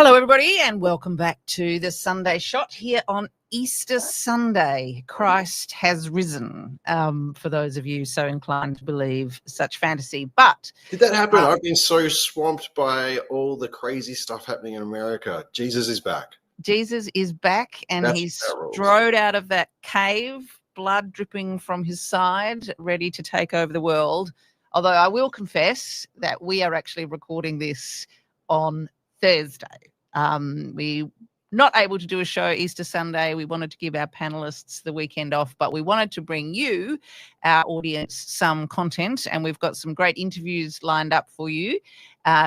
Hello, everybody, and welcome back to the Sunday Shot here on Easter Sunday. Christ has risen, for those of you so inclined to believe such fantasy. But did that happen? I've been so swamped by all the crazy stuff happening in America. Jesus is back. Jesus is back, and he's strode out of that cave, blood dripping from his side, ready to take over the world. Although I will confess that we are actually recording this on Thursday. We not able to do a show Easter Sunday. We wanted to give our panelists the weekend off, but we wanted to bring you, our audience, some content, and we've got some great interviews lined up for you.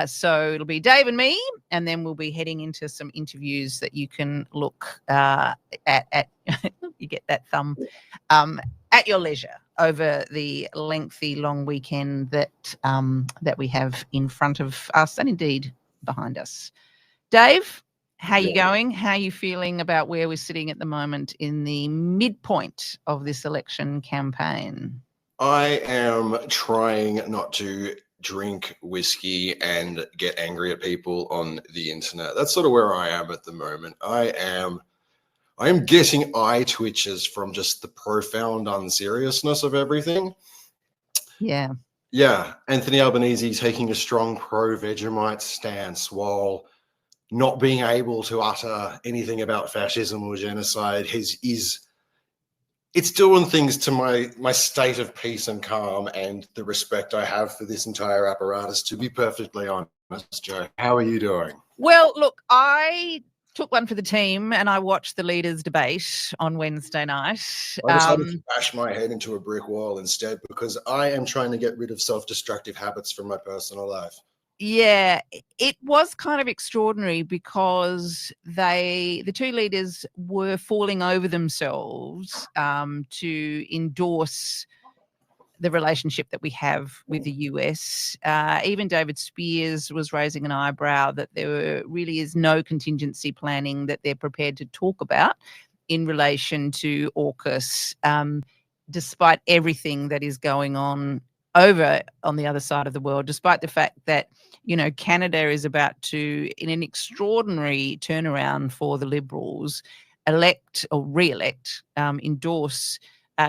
So it'll be Dave and me, and then we'll be heading into some interviews that you can look at you get that thumb at your leisure over the lengthy long weekend that we have in front of us and indeed behind us. Dave, how are you going? How are you feeling about where we're sitting at the moment in the midpoint of this election campaign? I am trying not to drink whiskey and get angry at people on the internet. That's sort of where I am at the moment. I am getting eye twitches from just the profound unseriousness of everything. Yeah. Yeah. Anthony Albanese taking a strong pro-Vegemite stance while not being able to utter anything about fascism or genocide it's doing things to my state of peace and calm and the respect I have for this entire apparatus, to be perfectly honest. Joe, how are you doing? Well, look, I took one for the team and I watched the leaders' debate on Wednesday night. I decided to bash my head into a brick wall instead because I am trying to get rid of self-destructive habits from my personal life. Yeah, it was kind of extraordinary because the two leaders were falling over themselves to endorse the relationship that we have with the US. Even David Spears was raising an eyebrow that there really is no contingency planning that they're prepared to talk about in relation to AUKUS, despite everything that is going on over on the other side of the world, despite the fact that, you know, Canada is about to, in an extraordinary turnaround for the Liberals, elect or re-elect, endorse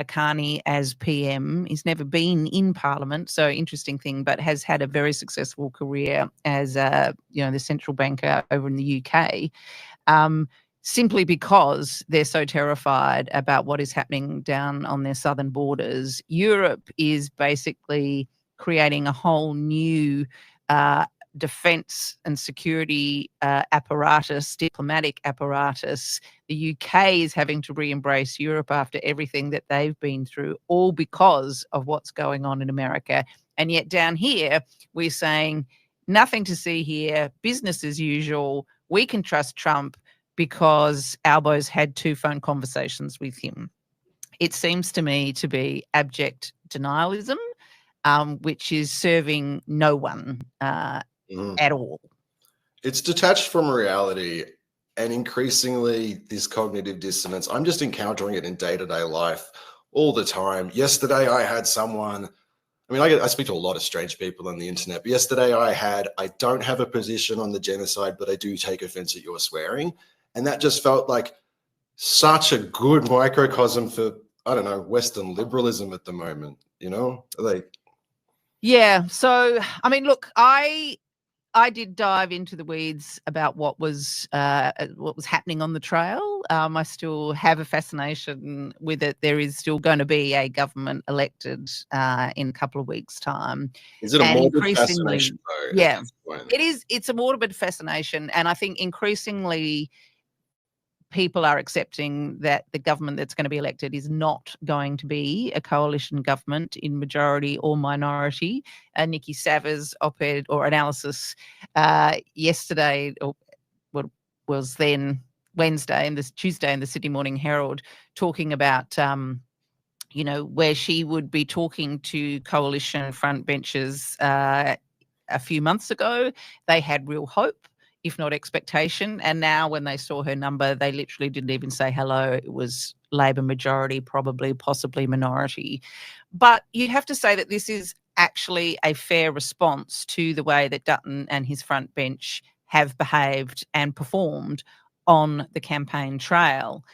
Carney as PM. He's never been in Parliament, so interesting thing, but has had a very successful career as the central banker over in the UK. Simply because they're so terrified about what is happening down on their southern borders. Europe is basically creating a whole new defence and security apparatus, diplomatic apparatus. The UK is having to re-embrace Europe after everything that they've been through, all because of what's going on in America. And yet down here, we're saying nothing to see here, business as usual, we can trust Trump, because Albo's had 2 phone conversations with him. It seems to me to be abject denialism, which is serving no one at all. It's detached from reality, and increasingly this cognitive dissonance, I'm just encountering it in day-to-day life all the time. Yesterday I had someone, I speak to a lot of strange people on the internet, but yesterday I don't have a position on the genocide, but I do take offense at your swearing. And that just felt like such a good microcosm for, I don't know, Western liberalism at the moment, you know? Yeah. So, look, I did dive into the weeds about what was happening on the trail. I still have a fascination with it. There is still going to be a government elected in a couple of weeks' time. Is it a morbid fascination, though? Yeah, it is. It's a morbid fascination. And I think increasingly people are accepting that the government that's going to be elected is not going to be a coalition government in majority or minority. Nikki Savers' op-ed or analysis yesterday, or what was then Wednesday and this Tuesday in the Sydney Morning Herald, talking about where she would be talking to coalition frontbenchers a few months ago. They had real hope, if not expectation. And now when they saw her number, they literally didn't even say hello. It was Labor majority, probably, possibly minority. But you have to say that this is actually a fair response to the way that Dutton and his front bench have behaved and performed on the campaign trail.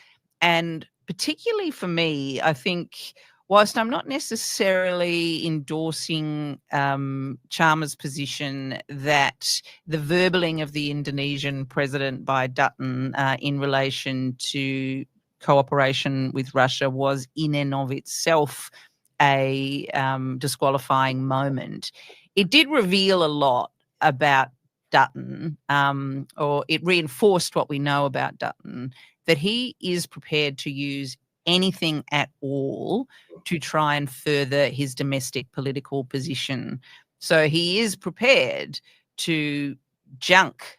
And particularly for me, I think, whilst I'm not necessarily endorsing Chalmers' position that the verballing of the Indonesian president by Dutton in relation to cooperation with Russia was in and of itself a disqualifying moment, it did reveal a lot about Dutton, or it reinforced what we know about Dutton, that he is prepared to use anything at all to try and further his domestic political position. So he is prepared to junk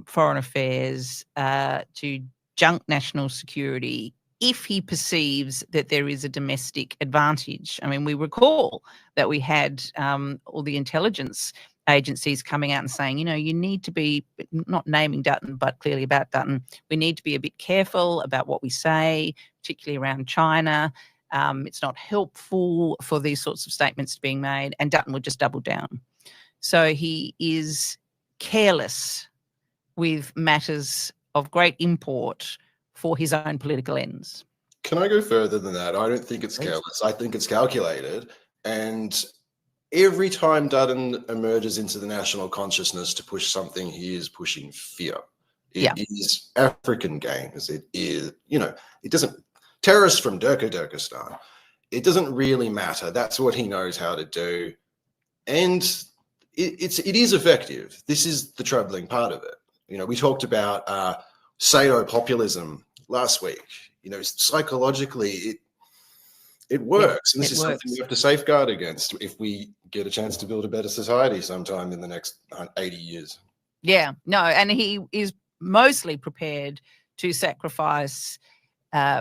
foreign affairs, to junk national security, if he perceives that there is a domestic advantage. I mean, we recall that we had all the intelligence agencies coming out and saying, you need to be, not naming Dutton, but clearly about Dutton, we need to be a bit careful about what we say, particularly around China. It's not helpful for these sorts of statements being made, and Dutton would just double down. So he is careless with matters of great import for his own political ends. Can I go further than that? I don't think it's careless. I think it's calculated. And every time Dutton emerges into the national consciousness to push something, he is pushing fear. It is African games. It is, it doesn't, terrorists from Turkestan. It doesn't really matter. That's what he knows how to do. And it is effective. This is the troubling part of it. We talked about pseudo-populism last week. Psychologically, it works. And this is something we have to safeguard against if we get a chance to build a better society sometime in the next 80 years. Yeah, no, and he is mostly prepared to sacrifice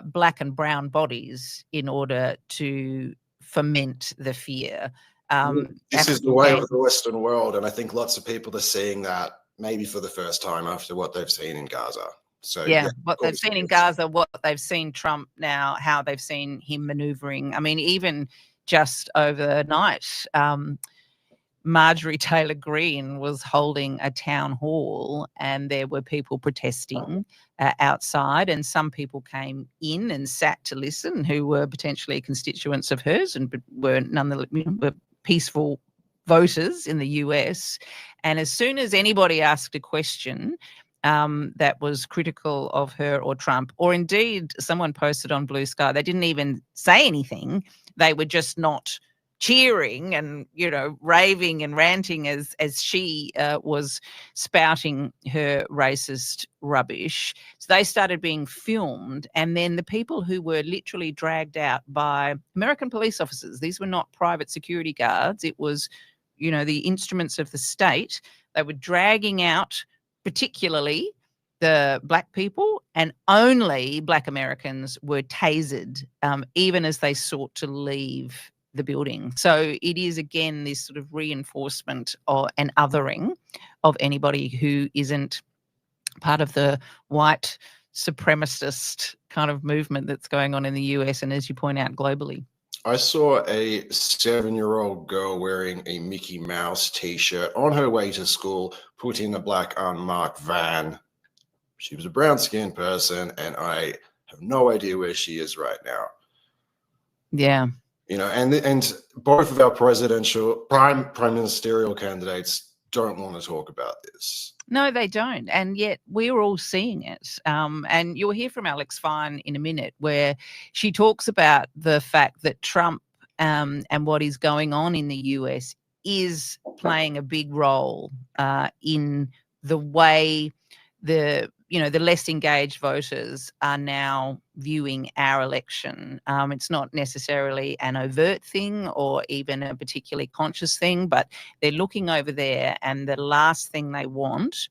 black and brown bodies in order to foment the fear. This is the way of the Western world, and I think lots of people are seeing that maybe for the first time after what they've seen in Gaza. So what they've seen in Gaza, what they've seen Trump now, how they've seen him maneuvering. I mean, even just overnight, Marjorie Taylor Greene was holding a town hall and there were people protesting outside, and some people came in and sat to listen who were potentially constituents of hers and were nonetheless were peaceful voters in the US. And as soon as anybody asked a question that was critical of her or Trump, or indeed someone posted on Blue Sky, they didn't even say anything. They were just not cheering and, raving and ranting as she was spouting her racist rubbish. So they started being filmed. And then the people who were literally dragged out by American police officers, these were not private security guards. It was, the instruments of the state. They were dragging out particularly the black people, and only black Americans were tasered, even as they sought to leave the building. So it is, again, this sort of reinforcement and othering of anybody who isn't part of the white supremacist kind of movement that's going on in the US and, as you point out, globally. I saw a 7-year-old girl wearing a Mickey Mouse t-shirt on her way to school, put in a black unmarked van. She was a brown-skinned person, and I have no idea where she is right now. Yeah. And both of our prime ministerial candidates don't want to talk about this. No, they don't. And yet we're all seeing it. And you'll hear from Alex Fein in a minute, where she talks about the fact that Trump and what is going on in the US is playing a big role in the way the less engaged voters are now viewing our election. It's not necessarily an overt thing or even a particularly conscious thing, but they're looking over there, and the last thing they want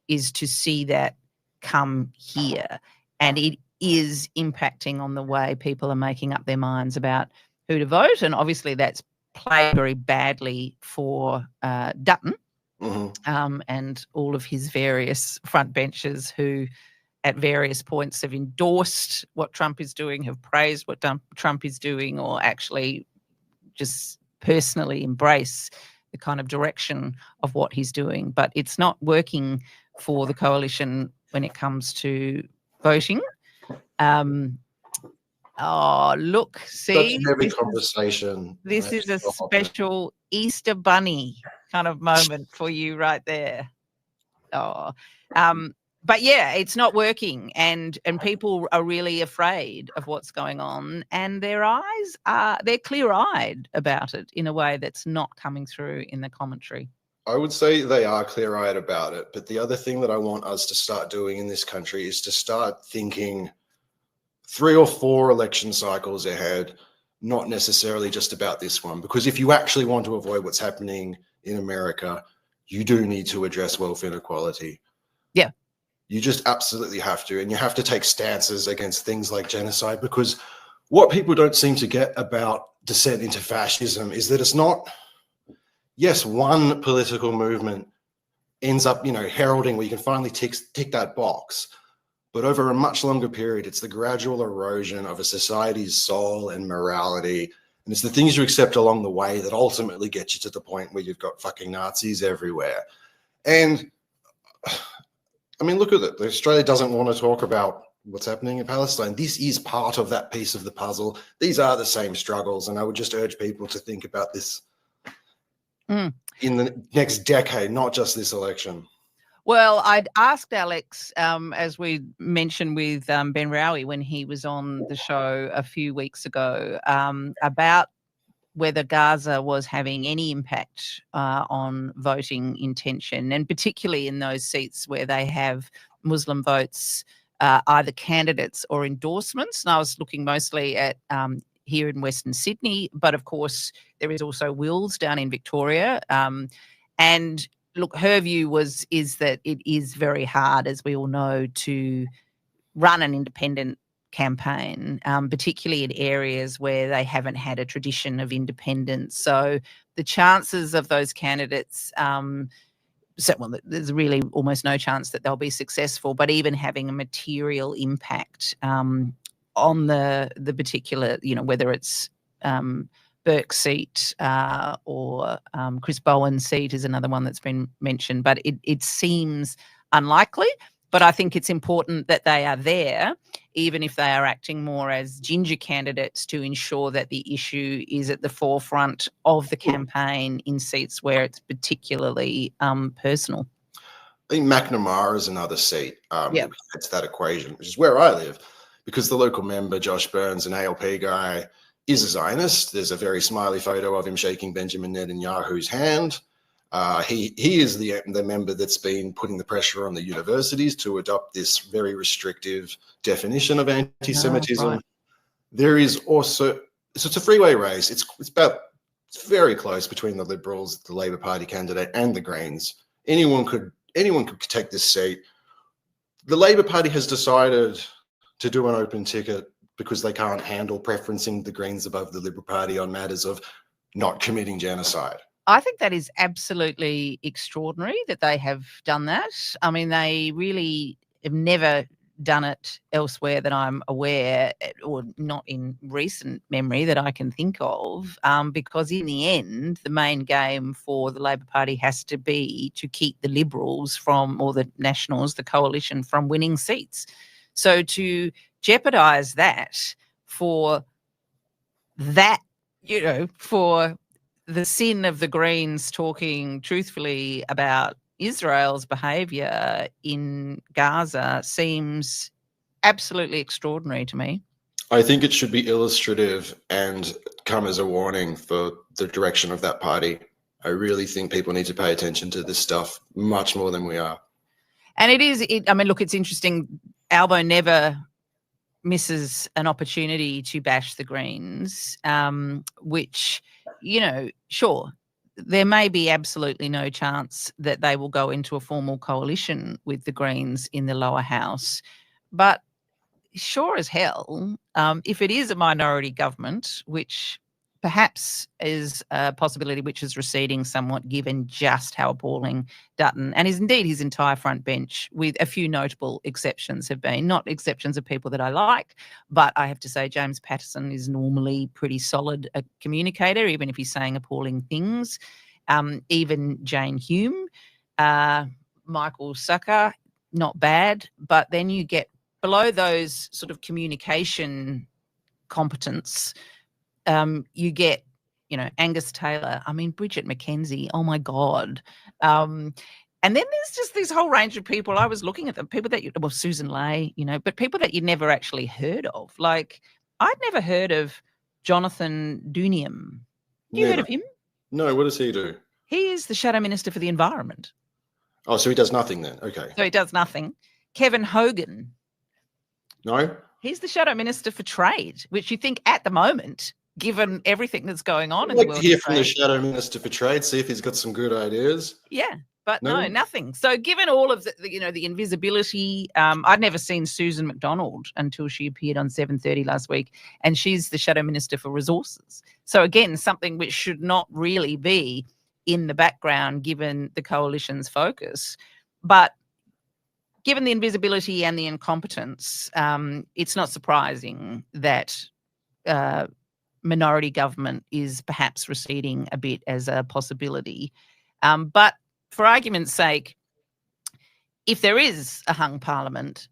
is to see that come here. And it is impacting on the way people are making up their minds about who to vote. And obviously that's played very badly for Dutton. Mm-hmm. And all of his various frontbenchers who at various points have endorsed what Trump is doing, have praised what Trump is doing, or actually just personally embrace the kind of direction of what he's doing. But it's not working for the coalition when it comes to voting. Oh, look, see, Such a heavy conversation. This is a special Easter bunny kind of moment for you right there. Oh, but yeah, it's not working, and people are really afraid of what's going on, and they're clear-eyed about it in a way that's not coming through in the commentary. I would say they are clear-eyed about it, but the other thing that I want us to start doing in this country is to start thinking 3 or 4 election cycles ahead, not necessarily just about this one. Because if you actually want to avoid what's happening in America, you do need to address wealth inequality. Yeah. You just absolutely have to. And you have to take stances against things like genocide, because what people don't seem to get about descent into fascism is that it's not, yes, one political movement ends up, heralding where you can finally tick that box. But over a much longer period, it's the gradual erosion of a society's soul and morality. And it's the things you accept along the way that ultimately get you to the point where you've got fucking Nazis everywhere. And I mean, look at it. Australia doesn't want to talk about what's happening in Palestine. This is part of that piece of the puzzle. These are the same struggles. And I would just urge people to think about this in the next decade, not just this election. Well, I'd asked Alex, as we mentioned with Ben Rowie when he was on the show a few weeks ago, about whether Gaza was having any impact on voting intention, and particularly in those seats where they have Muslim votes, either candidates or endorsements. And I was looking mostly at here in Western Sydney, but of course there is also Wills down in Victoria. And look, her view is that it is very hard, as we all know, to run an independent campaign, particularly in areas where they haven't had a tradition of independence. So the chances of those candidates, there's really almost no chance that they'll be successful, but even having a material impact on the particular, whether it's Burke's seat or Chris Bowen's seat is another one that's been mentioned, but it seems unlikely. But I think it's important that they are there, even if they are acting more as ginger candidates, to ensure that the issue is at the forefront of the campaign in seats where it's particularly personal. I think McNamara is another seat that fits that equation, which is where I live, because the local member, Josh Burns, an ALP guy, is a Zionist. There's a very smiley photo of him shaking Benjamin Netanyahu's hand. He is the member that's been putting the pressure on the universities to adopt this very restrictive definition of anti-Semitism. Right. There is also, so it's a freeway race. It's very close between the Liberals, the Labor Party candidate, and the Greens. Anyone could take this seat. The Labor Party has decided to do an open ticket because they can't handle preferencing the Greens above the Liberal Party on matters of not committing genocide. I think that is absolutely extraordinary that they have done that. I mean, they really have never done it elsewhere that I'm aware, or not in recent memory that I can think of, because in the end, the main game for the Labor Party has to be to keep the Liberals or the Nationals, the coalition, from winning seats. So to jeopardise that for the sin of the Greens talking truthfully about Israel's behaviour in Gaza seems absolutely extraordinary to me. I think it should be illustrative and come as a warning for the direction of that party. I really think people need to pay attention to this stuff much more than we are. And it's interesting. Albo never misses an opportunity to bash the Greens, which, sure, there may be absolutely no chance that they will go into a formal coalition with the Greens in the lower house. But sure as hell, if it is a minority government, which perhaps is a possibility which is receding somewhat given just how appalling Dutton, and is indeed his entire front bench, with a few notable exceptions have been, not exceptions of people that I like, but I have to say James Patterson is normally pretty solid a communicator, even if he's saying appalling things. Even Jane Hume, Michael Sucker, not bad, but then you get below those sort of communication competence, you get, Angus Taylor. I mean, Bridget McKenzie. Oh my God. And then there's just this whole range of people. I was looking at them, people that Susan Lay, but people that you'd never actually heard of. Like, I'd never heard of Jonathan Duniam. You heard of him? No, what does he do? He is the Shadow Minister for the Environment. Oh, so he does nothing then. Okay. So he does nothing. Kevin Hogan. No? He's the Shadow Minister for Trade, which you think at the moment, given everything that's going on in the world. Hear from the Shadow Minister for Trade, see if he's got some good ideas. Yeah, but no, nothing. So given all of the invisibility, I'd never seen Susan McDonald until she appeared on 7:30 last week, and she's the Shadow Minister for Resources. So again, something which should not really be in the background given the coalition's focus. But given the invisibility and the incompetence, it's not surprising that minority government is perhaps receding a bit as a possibility. But for argument's sake, if there is a hung parliament,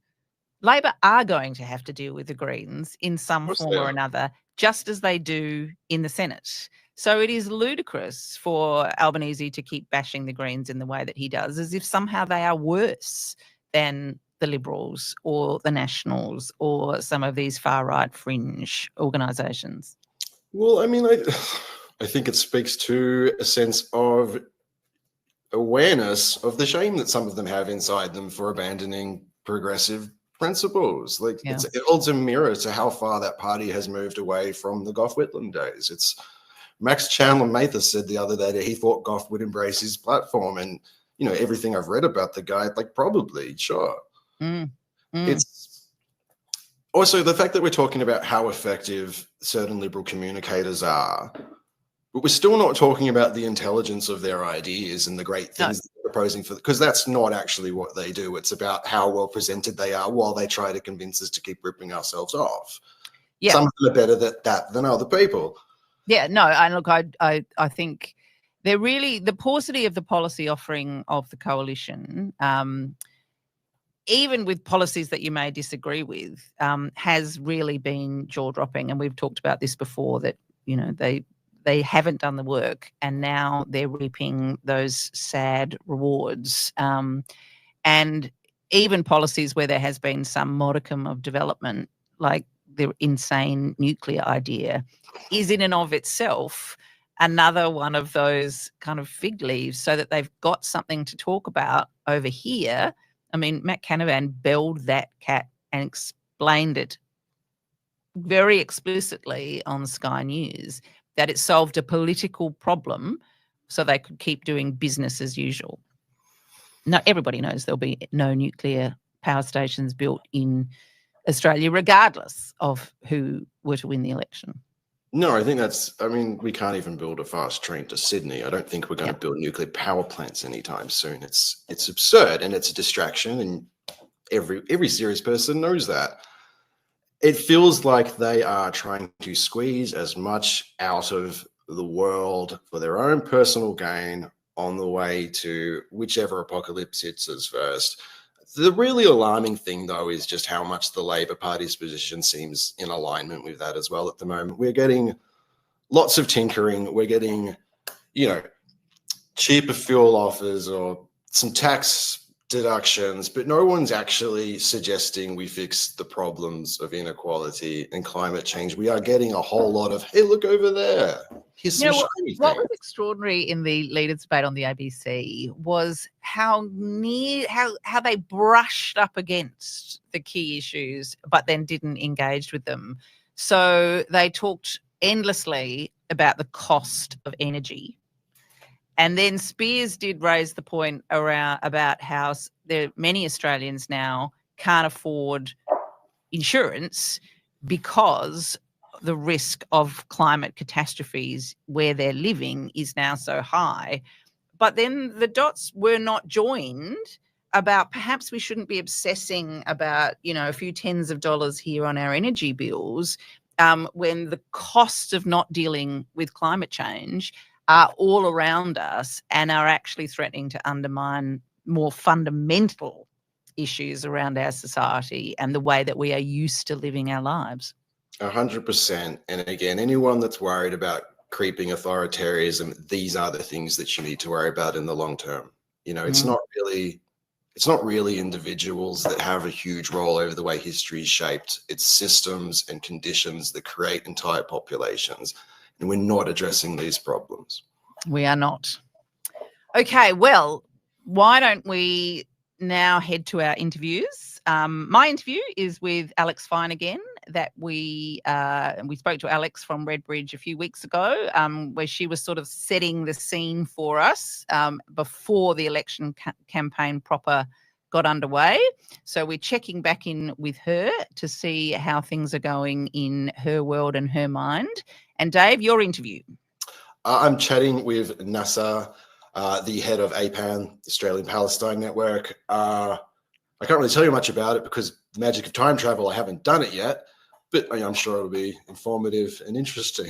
Labor are going to have to deal with the Greens in some form or another, just as they do in the Senate. So it is ludicrous for Albanese to keep bashing the Greens in the way that he does, as if somehow they are worse than the Liberals or the Nationals or some of these far-right fringe organisations. Well, I mean, I think it speaks to a sense of awareness of the shame that some of them have inside them for abandoning progressive principles. Like, it holds a mirror to how far that party has moved away from the Gough Whitlam days. It's Max Chandler Mathis said the other day that he thought Gough would embrace his platform, and everything I've read about the guy, like, probably, sure. It's also the fact that we're talking about how effective certain liberal communicators are, but we're still not talking about the intelligence of their ideas and the great things they're proposing because that's not actually what they do. It's about how well presented they are while they try to convince us to keep ripping ourselves off. Yeah. Some of them are better at that than other people. Yeah, no, and look, I think they're really the paucity of the policy offering of the coalition, even with policies that you may disagree with, has really been jaw-dropping. And we've talked about this before, that they haven't done the work, and now they're reaping those sad rewards. And even policies where there has been some modicum of development, like the insane nuclear idea, is in and of itself another one of those kind of fig leaves, so that they've got something to talk about over here. I mean, Matt Canavan belled that cat and explained it very explicitly on Sky News, that it solved a political problem so they could keep doing business as usual. Now, everybody knows there'll be no nuclear power stations built in Australia, regardless of who were to win the election. No, I think we can't even build a fast train to Sydney. I don't think we're going to build nuclear power plants anytime soon. It's absurd, and it's a distraction, and every serious person knows that. It feels like they are trying to squeeze as much out of the world for their own personal gain on the way to whichever apocalypse hits us first. The really alarming thing, though, is just how much the Labor Party's position seems in alignment with that as well at the moment. We're getting lots of tinkering. We're getting, cheaper fuel offers or some tax deductions, but no one's actually suggesting we fix the problems of inequality and climate change. We are getting a whole lot of, hey, look over there. Here's some shiny what was extraordinary in the leaders' debate on the ABC was how they brushed up against the key issues, but then didn't engage with them. So they talked endlessly about the cost of energy. And then Spears did raise the point about how many Australians now can't afford insurance because the risk of climate catastrophes where they're living is now so high. But then the dots were not joined about perhaps we shouldn't be obsessing about, a few tens of dollars here on our energy bills when the costs of not dealing with climate change are all around us and are actually threatening to undermine more fundamental issues around our society and the way that we are used to living our lives. 100%. And again, anyone that's worried about creeping authoritarianism, these are the things that you need to worry about in the long term. You know, it's not really individuals that have a huge role over the way history is shaped. It's systems and conditions that create entire populations. And we're not addressing these problems. We are not. Okay, well, why don't we now head to our interviews? My interview is with Alex Fein again. That we spoke to Alex from Redbridge a few weeks ago, where she was sort of setting the scene for us before the election campaign proper got underway. So we're checking back in with her to see how things are going in her world and her mind. And Dave, your interview. I'm chatting with Nasser, the head of APAN, Australian Palestine Network. I can't really tell you much about it because the magic of time travel, I haven't done it yet, but I'm sure it'll be informative and interesting.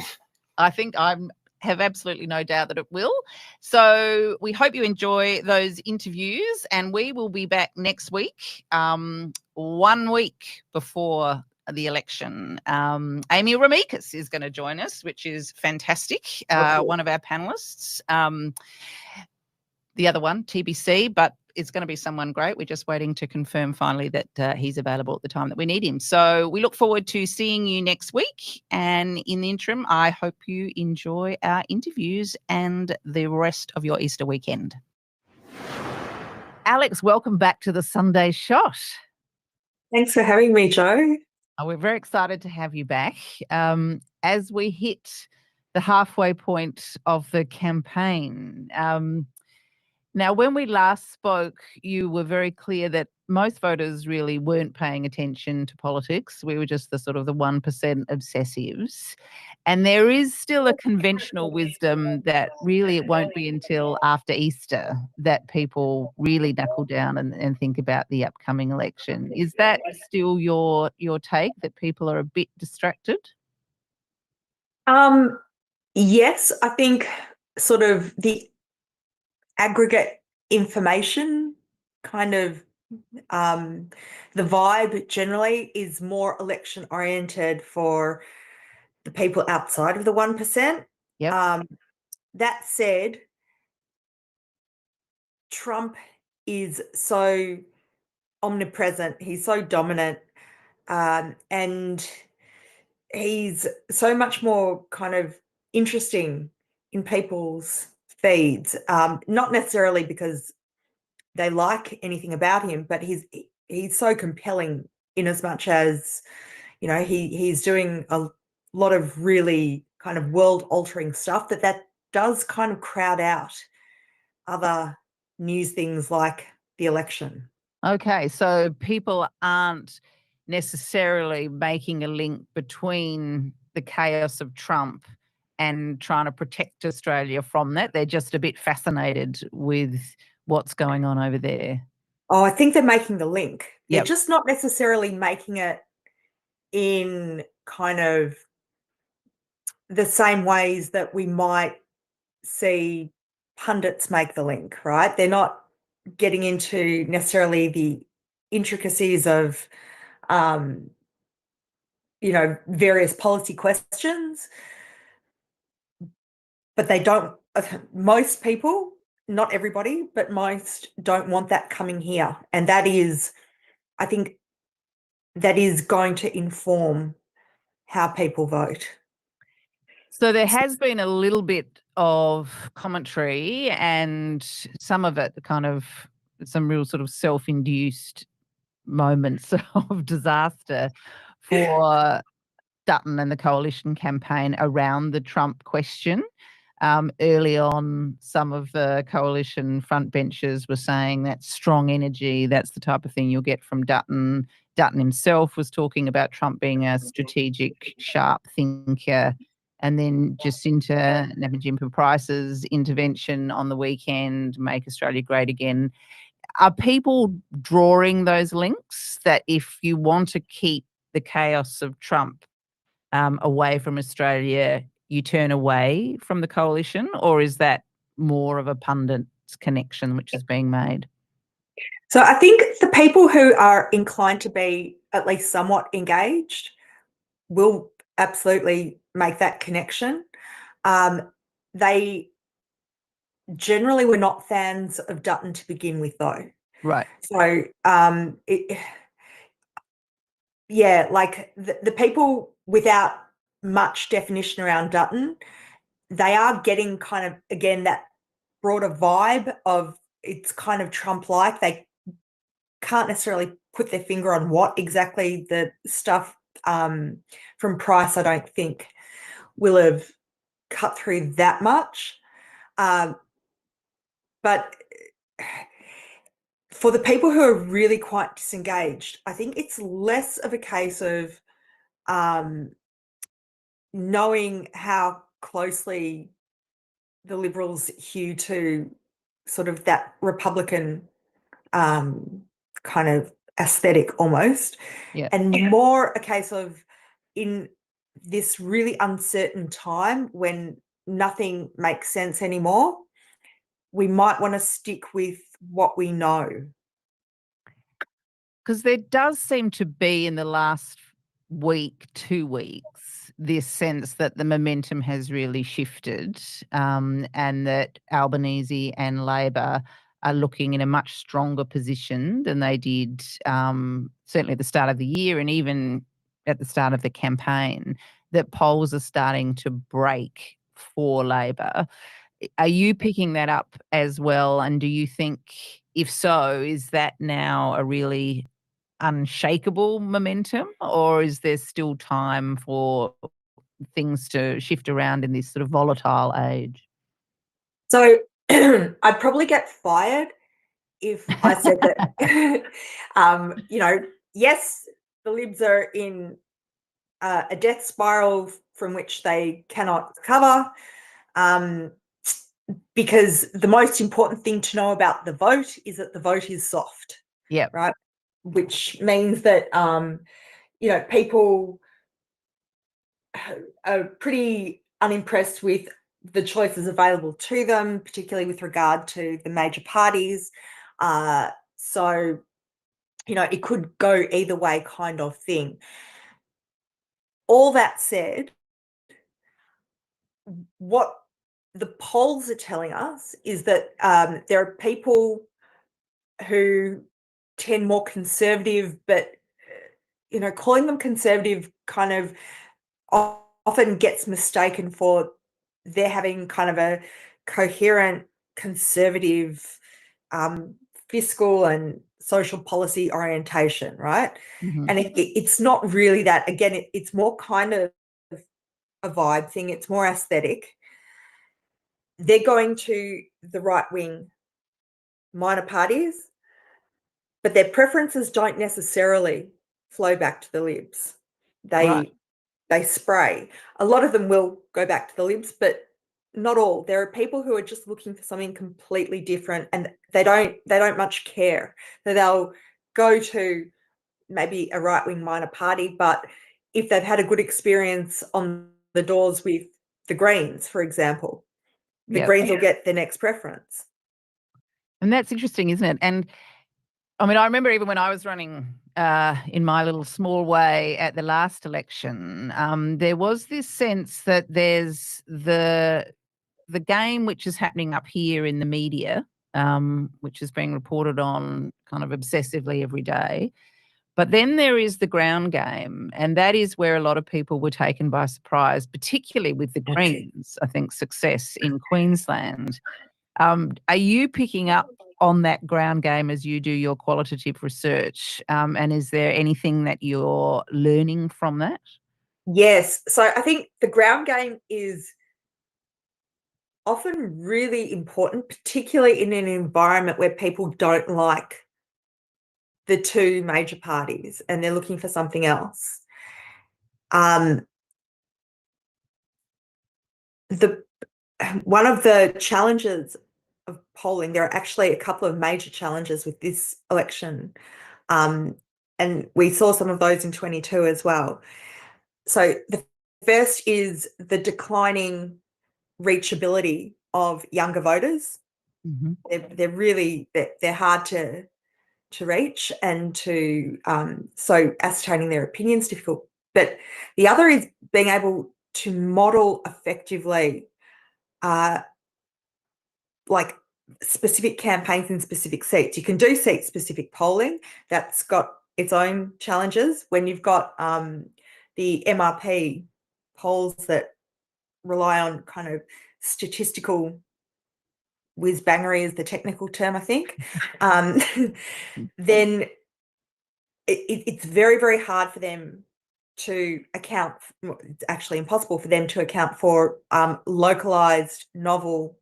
I think I have absolutely no doubt that it will. So we hope you enjoy those interviews, and we will be back next week, 1 week before the election. Amy Ramikis is going to join us, which is fantastic. One of our panelists. The other one, TBC, but it's going to be someone great. We're just waiting to confirm finally that he's available at the time that we need him. So we look forward to seeing you next week. And in the interim, I hope you enjoy our interviews and the rest of your Easter weekend. Alex, welcome back to the Sunday Shot. Thanks for having me, Jo. We're very excited to have you back. As we hit the halfway point of the campaign, now, when we last spoke, you were very clear that most voters really weren't paying attention to politics. We were just the sort of the 1% obsessives. And there is still a conventional wisdom that really it won't be until after Easter that people really knuckle down and think about the upcoming election. Is that still your take, that people are a bit distracted? Yes, I think sort of the aggregate information kind of the vibe generally is more election oriented for the people outside of the 1%. Yep. That said, Trump is so omnipresent, he's so dominant, and he's so much more kind of interesting in people's feeds, not necessarily because they like anything about him, but he's so compelling in as much as, you know, he's doing a lot of really kind of world-altering stuff that does kind of crowd out other news things like the election. Okay, so people aren't necessarily making a link between the chaos of Trump and trying to protect Australia from that. They're just a bit fascinated with what's going on over there. Oh, I think they're making the link. Yep. They're just not necessarily making it in kind of the same ways that we might see pundits make the link, right? They're not getting into necessarily the intricacies of, you know, various policy questions, but they don't, most people, not everybody, but most don't want that coming here. And that is, I think, that is going to inform how people vote. So there has been a little bit of commentary, and some of it kind of some real sort of self-induced moments of disaster for Dutton and the coalition campaign around the Trump question. Early on, some of the coalition frontbenchers were saying that strong energy, that's the type of thing you'll get from Dutton. Dutton himself was talking about Trump being a strategic, sharp thinker. And then Jacinta Nampijinpa Price's intervention on the weekend, Make Australia Great Again. Are people drawing those links that if you want to keep the chaos of Trump away from Australia, you turn away from the coalition? Or is that more of a pundit's connection which is being made? So I think the people who are inclined to be at least somewhat engaged will absolutely make that connection. They generally were not fans of Dutton to begin with, though. Right. So yeah, like the people without much definition around Dutton, they are getting kind of, again, that broader vibe of it's kind of Trump-like. They can't necessarily put their finger on what exactly the stuff from Price, I don't think, will have cut through that much. But for the people who are really quite disengaged, I think it's less of a case of knowing how closely the Liberals hew to sort of that Republican kind of aesthetic almost, and more a case of, in this really uncertain time when nothing makes sense anymore, we might want to stick with what we know. Because there does seem to be in the last week, 2 weeks, this sense that the momentum has really shifted, and that Albanese and Labor are looking in a much stronger position than they did, certainly at the start of the year and even at the start of the campaign, that polls are starting to break for Labor. Are you picking that up as well? And do you think, if so, is that now a really unshakable momentum, or is there still time for things to shift around in this sort of volatile age? So I'd probably get fired if I said that, yes, the Libs are in a death spiral from which they cannot recover, because the most important thing to know about the vote is that the vote is soft. Yeah. Right. Which means that, people are pretty unimpressed with the choices available to them, particularly with regard to the major parties. So, it could go either way kind of thing. All that said, what the polls are telling us is that there are people who tend more conservative, but calling them conservative kind of often gets mistaken for they're having kind of a coherent conservative fiscal and social policy orientation, right? Mhm. And it's not really that. Again, it's more kind of a vibe thing. It's more aesthetic. They're going to the right-wing minor parties, but their preferences don't necessarily flow back to the Libs. Right. They spray. A lot of them will go back to the Libs, but not all. There are people who are just looking for something completely different, and they don't much care. So they'll go to maybe a right-wing minor party, but if they've had a good experience on the doors with the Greens, for example, the Greens will get their next preference. And that's interesting, isn't it? And I mean, I remember even when I was running in my little small way at the last election, there was this sense that there's the game which is happening up here in the media, which is being reported on kind of obsessively every day. But then there is the ground game, and that is where a lot of people were taken by surprise, particularly with the Greens, I think, success in Queensland. Are you picking up on that ground game as you do your qualitative research? And is there anything that you're learning from that? Yes. So I think the ground game is often really important, particularly in an environment where people don't like the two major parties and they're looking for something else. One of the challenges of polling, there are actually a couple of major challenges with this election, and we saw some of those in 22 as well. So the first is the declining reachability of younger voters. Mm-hmm. They're hard to to reach, and to so ascertaining their opinions difficult. But the other is being able to model effectively like specific campaigns in specific seats. You can do seat specific polling. That's got its own challenges. When you've got the MRP polls that rely on kind of statistical whiz-bangery is the technical term, I think, then it's very, very hard for them to account, it's actually impossible for them to account for localized novel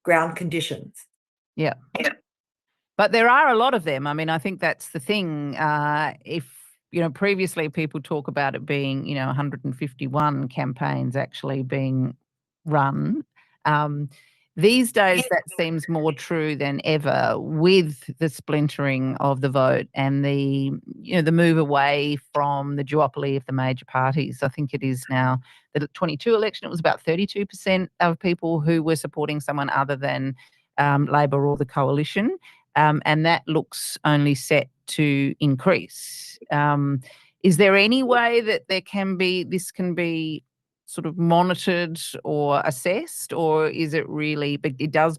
ground conditions. Yeah. But there are a lot of them. I mean, I think that's the thing. If, previously people talk about it being, 151 campaigns actually being run. These days, that seems more true than ever with the splintering of the vote and the move away from the duopoly of the major parties. I think it is now the 22 election, it was about 32% of people who were supporting someone other than Labor or the coalition. And that looks only set to increase. Is there any way that this can be sort of monitored or assessed, or is it really, but it does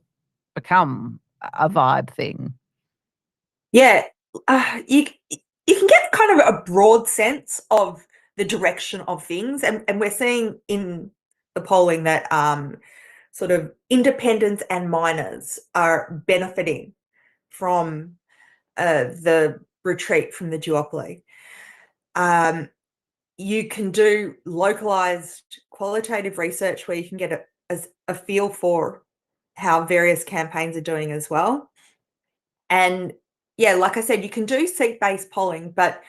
become a vibe thing? Yeah, you can get kind of a broad sense of the direction of things, and we're seeing in the polling that sort of independents and minors are benefiting from the retreat from the duopoly. You can do localized qualitative research where you can get a feel for how various campaigns are doing as well. And yeah, like I said, you can do seat-based polling, but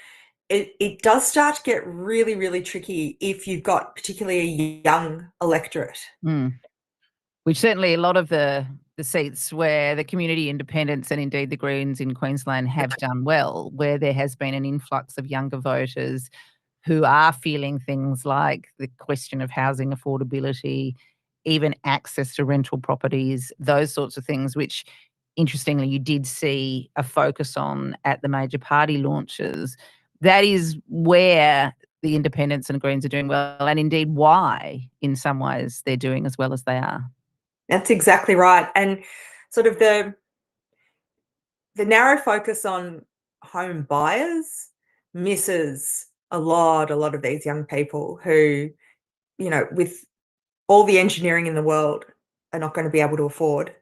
it does start to get really, really tricky if you've got particularly a young electorate. Which certainly a lot of the seats where the community independents and indeed the Greens in Queensland have done well, where there has been an influx of younger voters who are feeling things like the question of housing affordability, even access to rental properties, those sorts of things, which interestingly you did see a focus on at the major party launches. That is where the independents and Greens are doing well, and indeed why in some ways they're doing as well as they are. That's exactly right. And sort of the narrow focus on home buyers misses a lot of these young people who, with all the engineering in the world, are not going to be able to afford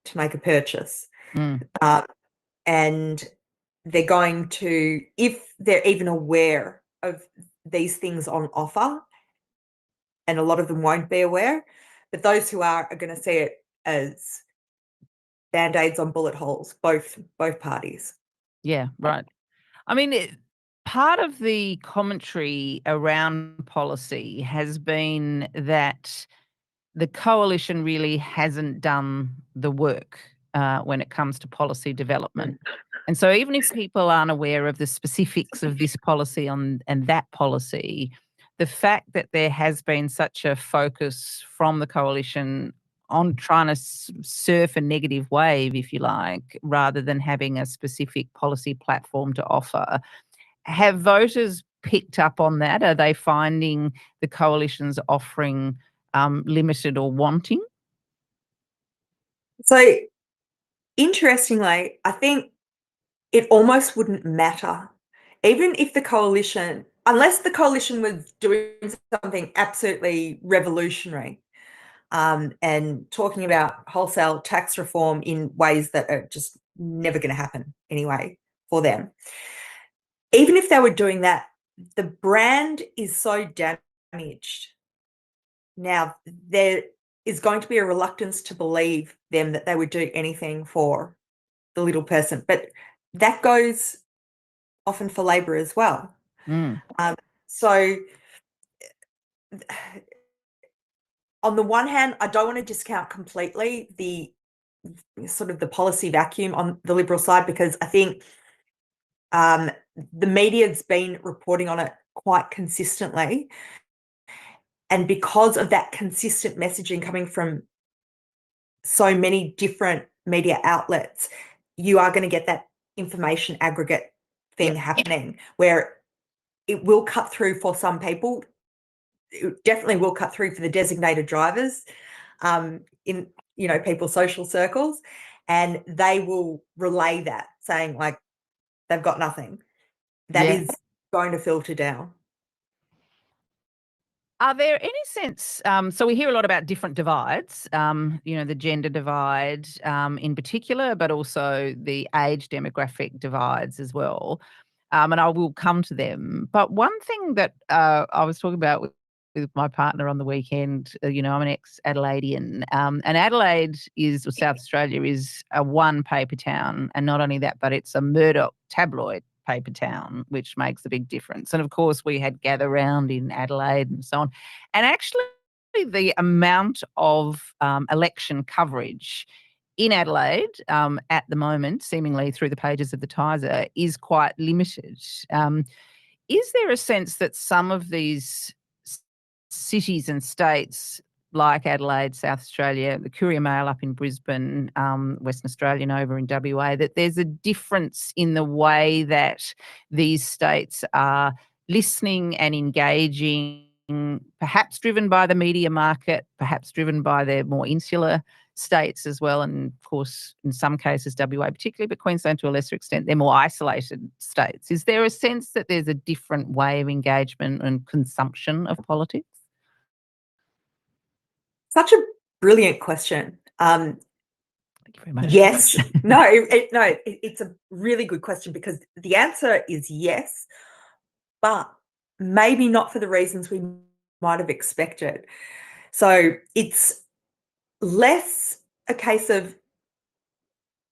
to make a purchase. And they're going to, if they're even aware of these things on offer, and a lot of them won't be aware, but those who are going to see it as Band-Aids on bullet holes, both parties. Yeah, right. I mean, part of the commentary around policy has been that the coalition really hasn't done the work when it comes to policy development. And so even if people aren't aware of the specifics of this policy and that policy, the fact that there has been such a focus from the coalition on trying to surf a negative wave, if you like, rather than having a specific policy platform to offer, have voters picked up on that? Are they finding the coalition's offering limited or wanting? So interestingly, I think it almost wouldn't matter, even if the coalition, unless the coalition was doing something absolutely revolutionary, and talking about wholesale tax reform in ways that are just never going to happen anyway for them. Even if they were doing that, the brand is so damaged. Now, there is going to be a reluctance to believe them that they would do anything for the little person. But that goes often for Labor as well. So on the one hand, I don't want to discount completely the sort of the policy vacuum on the Liberal side, because I think the media's been reporting on it quite consistently. And because of that consistent messaging coming from so many different media outlets, you are going to get that information aggregate thing happening where it will cut through for some people. It definitely will cut through for the designated drivers in, people's social circles, and they will relay that saying like they've got nothing. That is going to filter down. Are there any sense, so we hear a lot about different divides, the gender divide in particular, but also the age demographic divides as well. And I will come to them. But one thing that I was talking about with my partner on the weekend, I'm an ex-Adelaidean, and Adelaide or South Australia is a one paper town. And not only that, but it's a Murdoch tabloid paper town, which makes a big difference. And of course, we had Gather Round in Adelaide and so on. And actually, the amount of election coverage in Adelaide at the moment, seemingly through the pages of the Tiser, is quite limited. Is there a sense that some of these cities and states like Adelaide, South Australia, the Courier Mail up in Brisbane, Western Australian over in WA, that there's a difference in the way that these states are listening and engaging, perhaps driven by the media market, perhaps driven by their more insular states as well, and of course, in some cases, WA particularly, but Queensland to a lesser extent, they're more isolated states. Is there a sense that there's a different way of engagement and consumption of politics? Such a brilliant question. Thank you very much. Yes. It's a really good question because the answer is yes, but maybe not for the reasons we might have expected. So it's less a case of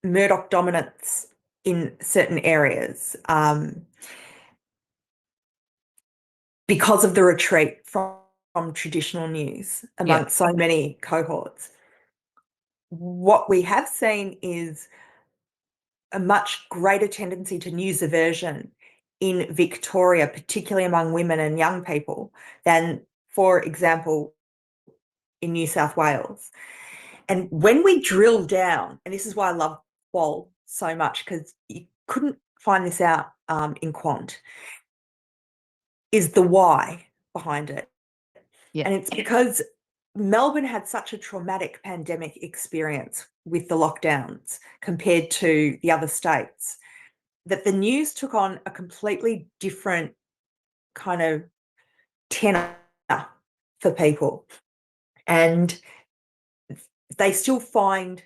Murdoch dominance in certain areas because of the retreat from traditional news amongst so many cohorts. What we have seen is a much greater tendency to news aversion in Victoria, particularly among women and young people, than, for example, in New South Wales. And when we drill down, and this is why I love Qual so much, because you couldn't find this out in Quant, is the why behind it. And it's because Melbourne had such a traumatic pandemic experience with the lockdowns compared to the other states that the news took on a completely different kind of tenor for people. And they still find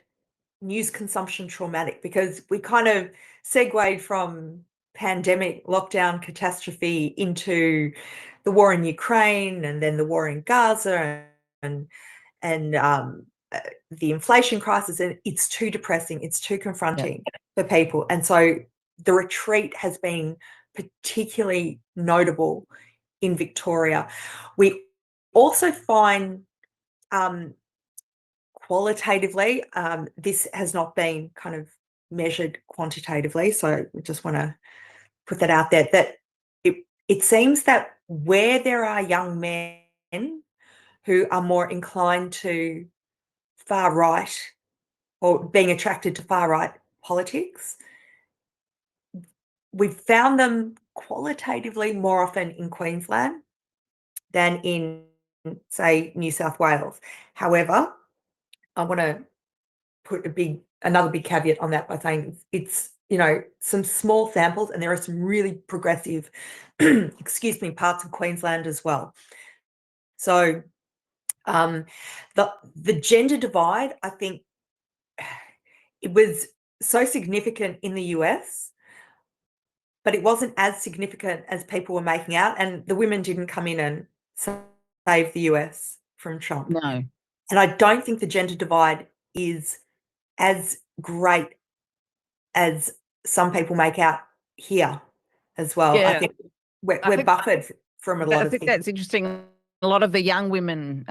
news consumption traumatic because we kind of segued from pandemic, lockdown, catastrophe into the war in Ukraine and then the war in Gaza and the inflation crisis, and it's too depressing, it's too confronting for people. And so the retreat has been particularly notable in Victoria. We also find qualitatively, this has not been kind of measured quantitatively, so we just want to put that out there, that it seems that where there are young men who are more inclined to far right or being attracted to far right politics, we've found them qualitatively more often in Queensland than in, say, New South Wales. However, I want to put another big caveat on that by saying it's some small samples, and there are some really progressive parts of Queensland as well. So the gender divide, I think it was so significant in the US, but it wasn't as significant as people were making out, and the women didn't come in and save the US from Trump. No. And I don't think the gender divide is as great as some people make out here as well. I think we're buffered from a lot of things. That's interesting. A lot of the young women,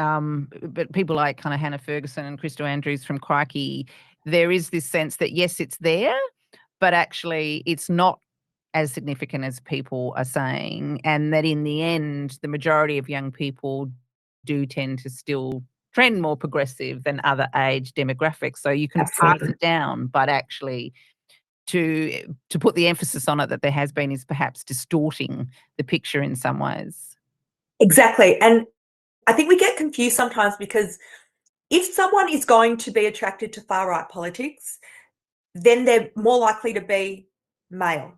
but people like kind of Hannah Ferguson and Christo Andrews from Crikey, there is this sense that, yes, it's there, but actually it's not as significant as people are saying, and that in the end, the majority of young people do tend to still trend more progressive than other age demographics. So you can pass it down, but actually to put the emphasis on it that there has been is perhaps distorting the picture in some ways. Exactly. And I think we get confused sometimes because if someone is going to be attracted to far-right politics, then they're more likely to be male.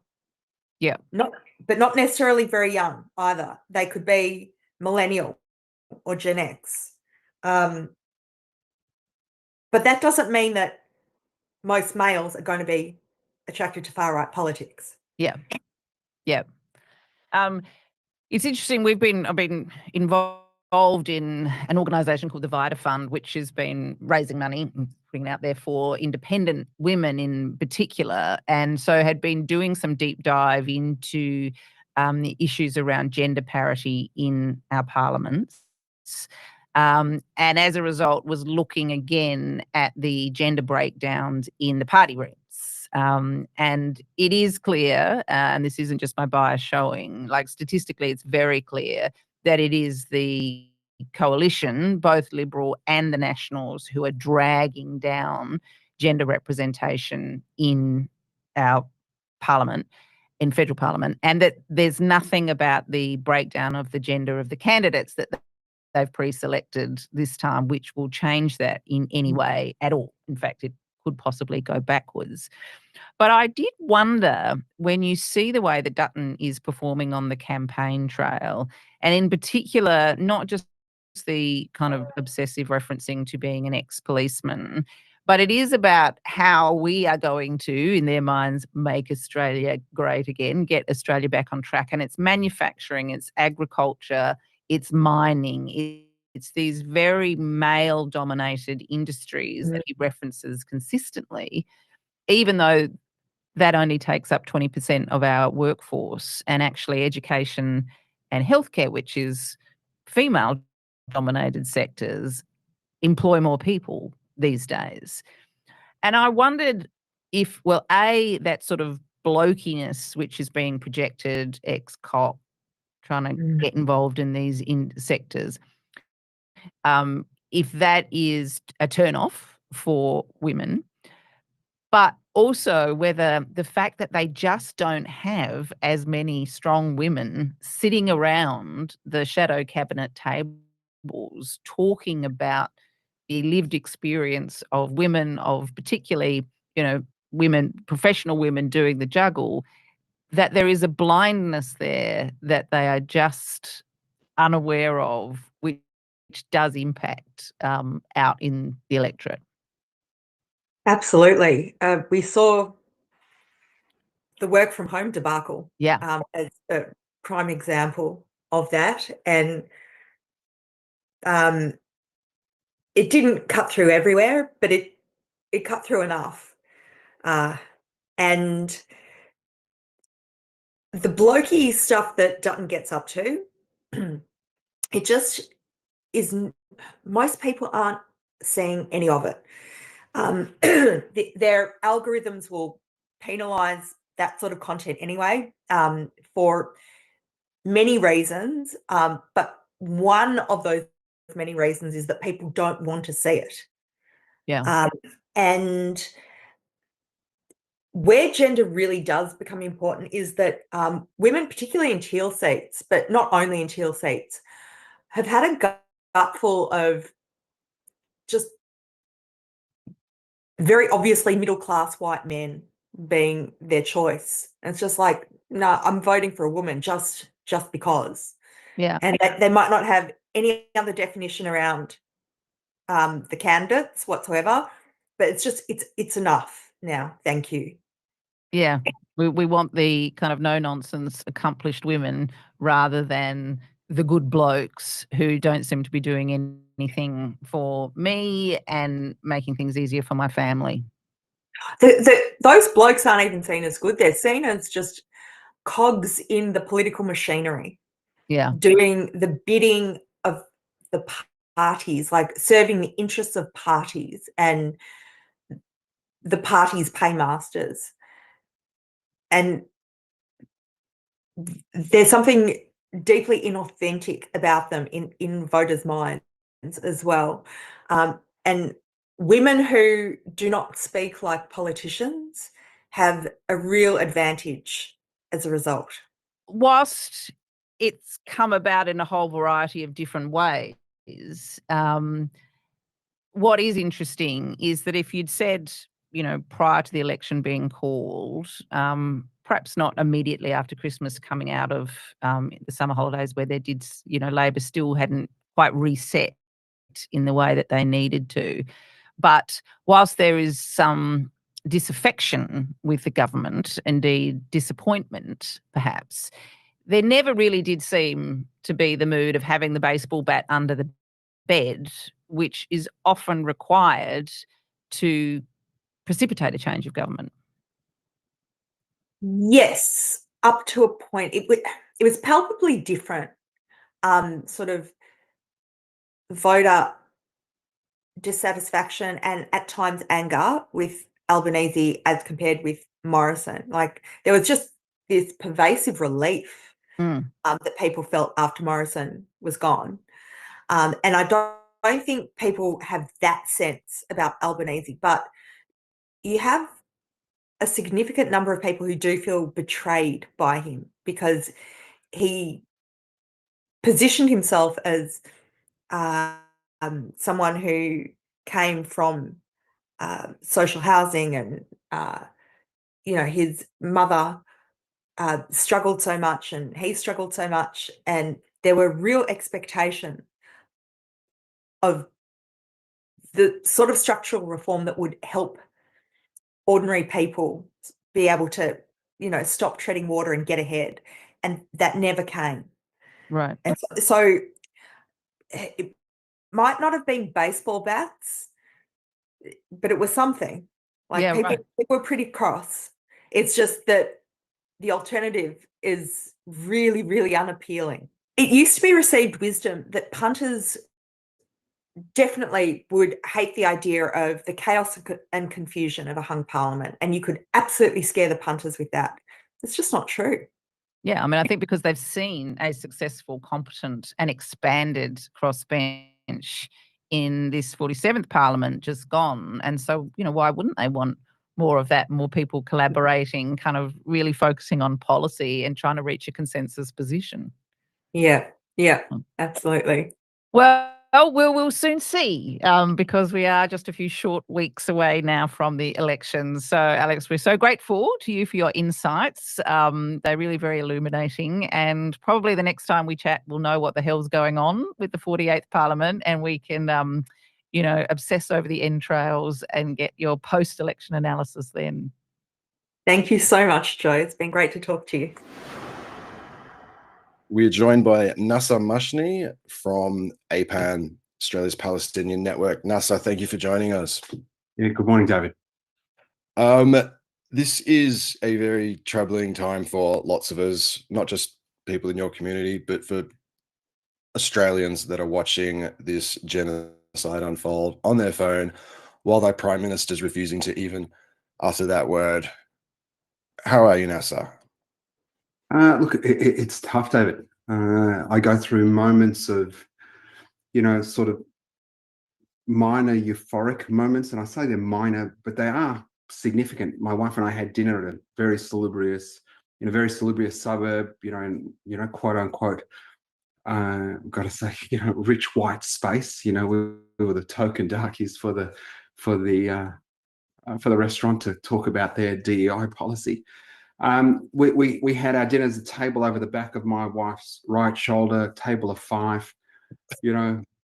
Yeah. But not necessarily very young either. They could be millennial or Gen X. But that doesn't mean that most males are going to be attracted to far-right politics. Yeah. Yeah. It's interesting. I've been involved in an organisation called the Vita Fund, which has been raising money and putting it out there for independent women in particular, and so had been doing some deep dive into the issues around gender parity in our parliaments. And as a result, was looking again at the gender breakdowns in the party ranks. And it is clear, and this isn't just my bias showing, like statistically, it's very clear that it is the coalition, both Liberal and the Nationals, who are dragging down gender representation in our parliament, in federal parliament, and that there's nothing about the breakdown of the gender of the candidates that they've pre-selected this time which will change that in any way at all. In fact, it could possibly go backwards. But I did wonder, when you see the way that Dutton is performing on the campaign trail, and in particular, not just the kind of obsessive referencing to being an ex-policeman, but it is about how we are going to, in their minds, make Australia great again, get Australia back on track. And it's manufacturing, it's agriculture, it's mining, it's these very male-dominated industries that he references consistently, even though that only takes up 20% of our workforce, and actually education and healthcare, which is female-dominated sectors, employ more people these days. And I wondered if, well, A, that sort of blokiness which is being projected, ex-cop, trying to get involved in these sectors, if that is a turn-off for women, but also whether the fact that they just don't have as many strong women sitting around the shadow cabinet tables talking about the lived experience of women, of particularly, women, professional women doing the juggle, that there is a blindness there that they are just unaware of, which does impact out in the electorate. Absolutely. We saw the work from home debacle as a prime example of that. And it didn't cut through everywhere, but it cut through enough. And the blokey stuff that Dutton gets up to, it just is, most people aren't seeing any of it. Their algorithms will penalize that sort of content anyway, for many reasons. But one of those many reasons is that people don't want to see it. Yeah. And where gender really does become important is that women, particularly in teal seats, but not only in teal seats, have had a gutful of just very obviously middle-class white men being their choice. And it's just like, no, I'm voting for a woman just because. Yeah. And they might not have any other definition around the candidates whatsoever, but it's enough now. Thank you. Yeah. We want the kind of no-nonsense accomplished women rather than the good blokes who don't seem to be doing anything for me and making things easier for my family. Those blokes aren't even seen as good. They're seen as just cogs in the political machinery. Yeah. Doing the bidding of the parties, like serving the interests of parties and the parties' paymasters. And there's something deeply inauthentic about them in voters' minds as well. And women who do not speak like politicians have a real advantage as a result. Whilst it's come about in a whole variety of different ways, what is interesting is that if you'd said, prior to the election being called, perhaps not immediately after Christmas, coming out of the summer holidays where Labor still hadn't quite reset in the way that they needed to. But whilst there is some disaffection with the government, indeed disappointment perhaps, there never really did seem to be the mood of having the baseball bat under the bed, which is often required to precipitate a change of government. Yes, up to a point. It was palpably different, sort of voter dissatisfaction and at times anger with Albanese as compared with Morrison. Like, there was just this pervasive relief that people felt after Morrison was gone. And I don't think people have that sense about Albanese, but you have a significant number of people who do feel betrayed by him because he positioned himself as someone who came from social housing and, his mother struggled so much and he struggled so much, and there were real expectations of the sort of structural reform that would help ordinary people be able to, stop treading water and get ahead, and that never came. Right. And so it might not have been baseball bats, but it was something. Like, Yeah, people right. were pretty cross. It's just that the alternative is really, really unappealing. It used to be received wisdom that punters definitely would hate the idea of the chaos and confusion of a hung parliament, and you could absolutely scare the punters with that. It's just not true. Yeah, I mean, I think because they've seen a successful, competent and expanded crossbench in this 47th Parliament just gone. And so, why wouldn't they want more of that, more people collaborating, kind of really focusing on policy and trying to reach a consensus position? Yeah, absolutely. Well, we'll soon see, because we are just a few short weeks away now from the elections. So, Alex, we're so grateful to you for your insights. They're really very illuminating, and probably the next time we chat, we'll know what the hell's going on with the 48th Parliament, and we can, obsess over the entrails and get your post-election analysis then. Thank you so much, Jo. It's been great to talk to you. We're joined by Nasser Mashni from APAN, Australia's Palestinian Network. Nasser, thank you for joining us. Yeah, good morning, David. This is a very troubling time for lots of us, not just people in your community, but for Australians that are watching this genocide unfold on their phone while their Prime Minister's refusing to even utter that word. How are you, Nasser? Look, it's tough, David. I go through moments of, sort of minor euphoric moments, and I say they're minor, but they are significant. My wife and I had dinner at a very salubrious suburb, and quote unquote, got to say, rich white space. We were the token darkies for the restaurant to talk about their DEI policy. We had our dinners at a table over the back of my wife's right shoulder, table of 5,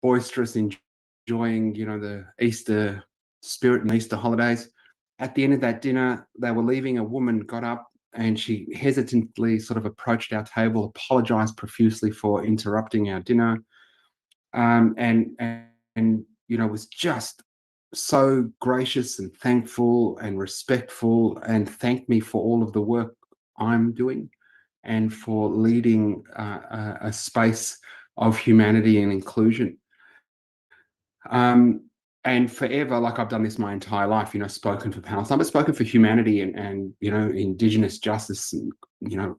boisterous, enjoying, the Easter spirit and Easter holidays. At the end of that dinner, they were leaving. A woman got up and she hesitantly sort of approached our table, apologized profusely for interrupting our dinner, and was just so gracious and thankful and respectful, and thanked me for all of the work I'm doing and for leading a space of humanity and inclusion. And forever, like, I've done this my entire life, spoken for Palestine, but spoken for humanity and Indigenous justice and,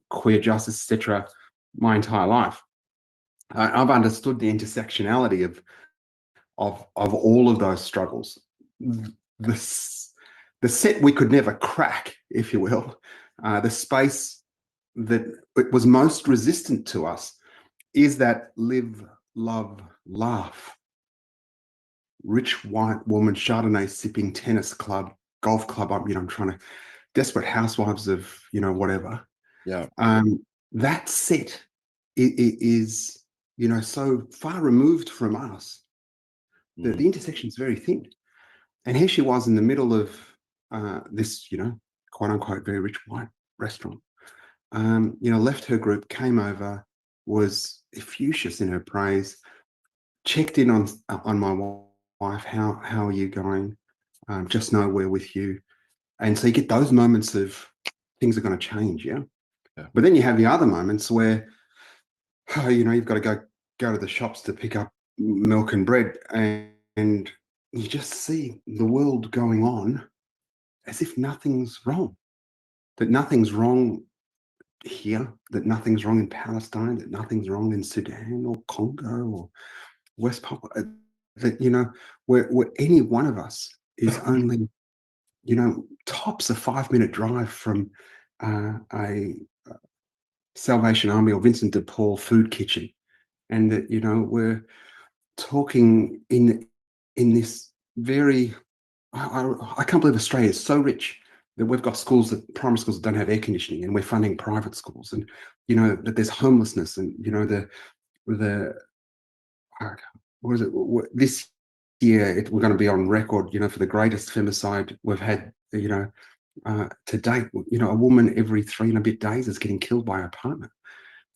queer justice, etc., my entire life. I've understood the intersectionality of all of those struggles. The the set we could never crack, if you will, the space that it was most resistant to us is that live, love, laugh. Rich white woman, Chardonnay sipping, tennis club, golf club. I'm trying to, desperate housewives of, whatever. Yeah. That set is, so far removed from us that the intersection is very thin. And here she was in the middle of this, quote unquote, very rich white restaurant. Left her group, came over, was effusive in her praise, checked in on my wife. How are you going? Just know we're with you. And so you get those moments of things are going to change, yeah. But then you have the other moments where, you've got to go to the shops to pick up milk and bread, and you just see the world going on as if nothing's wrong. That nothing's wrong here, that nothing's wrong in Palestine, that nothing's wrong in Sudan or Congo or West Papua. That, where any one of us is only, tops a 5-minute drive from a Salvation Army or Vincent de Paul food kitchen. And that, we're talking in this very, I can't believe Australia is so rich that we've got primary schools that don't have air conditioning, and we're funding private schools, and that there's homelessness, and what is it? This year we're going to be on record, for the greatest femicide we've had, to date. A woman every 3 and a bit days is getting killed by her partner,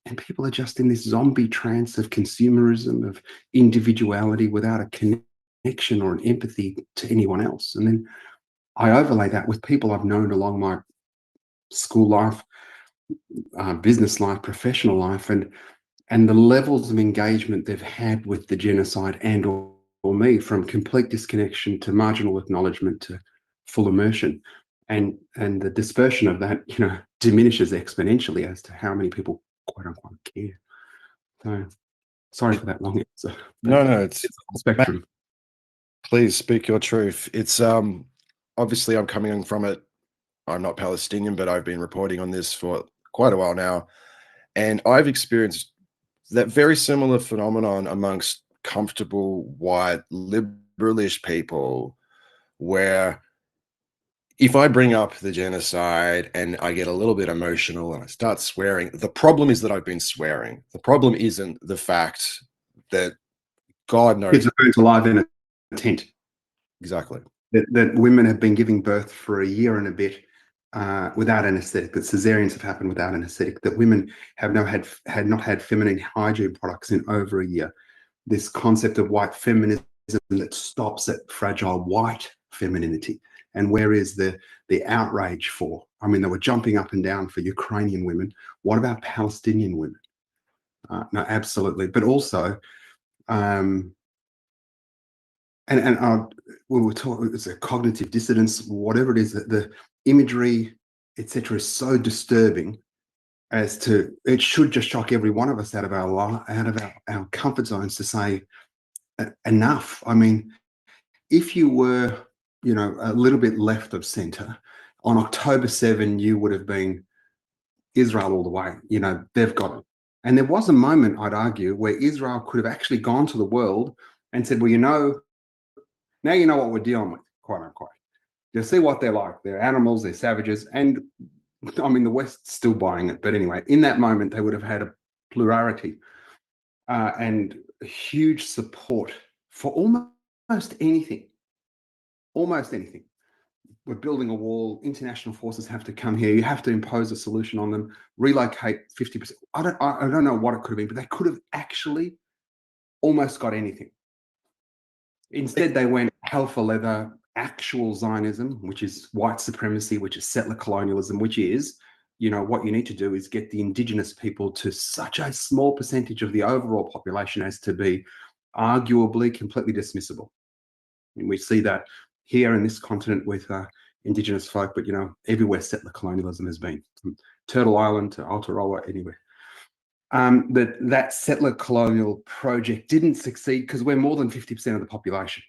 and people are just in this zombie trance of consumerism, of individuality, without a connection or an empathy to anyone else. And then I overlay that with people I've known along my school life, business life, professional life, and the levels of engagement they've had with the genocide and or me, from complete disconnection to marginal acknowledgement to full immersion. And the dispersion of that, diminishes exponentially as to how many people, quote unquote, care. So sorry for that long answer. No, it's a spectrum. Please speak your truth. It's obviously I'm coming from it. I'm not Palestinian, but I've been reporting on this for quite a while now. And I've experienced that very similar phenomenon amongst comfortable white liberalish people, where if I bring up the genocide and I get a little bit emotional and I start swearing, the problem is that I've been swearing. The problem isn't the fact that God knows. Kids are burnt alive in a tent. Exactly. That women have been giving birth for a year and a bit without anesthetic, that cesareans have happened without anesthetic, that women have had not had feminine hygiene products in over a year. This concept of white feminism that stops at fragile white femininity. And where is the outrage for? I mean, they were jumping up and down for Ukrainian women. What about Palestinian women? No, absolutely. But also, when we're talking, it's a cognitive dissonance, whatever it is, that the imagery, etc., is so disturbing as to, it should just shock every one of us out of our comfort zones to say enough. I mean, if you were, a little bit left of center, on October 7, you would have been Israel all the way. They've got it. And there was a moment, I'd argue, where Israel could have actually gone to the world and said, well, now you know what we're dealing with, quote unquote. You'll see what they're like. They're animals, they're savages. And I mean, the West's still buying it. But anyway, in that moment, they would have had a plurality and a huge support for almost anything. Almost anything. We're building a wall. International forces have to come here. You have to impose a solution on them. Relocate 50%. I don't know what it could have been, but they could have actually almost got anything. Instead, they went hell for leather, actual Zionism, which is white supremacy, which is settler colonialism, which is, what you need to do is get the indigenous people to such a small percentage of the overall population as to be arguably completely dismissible. And we see that here in this continent with indigenous folk, but everywhere settler colonialism has been, from Turtle Island to Aotearoa, anywhere. That settler colonial project didn't succeed because we're more than 50% of the population.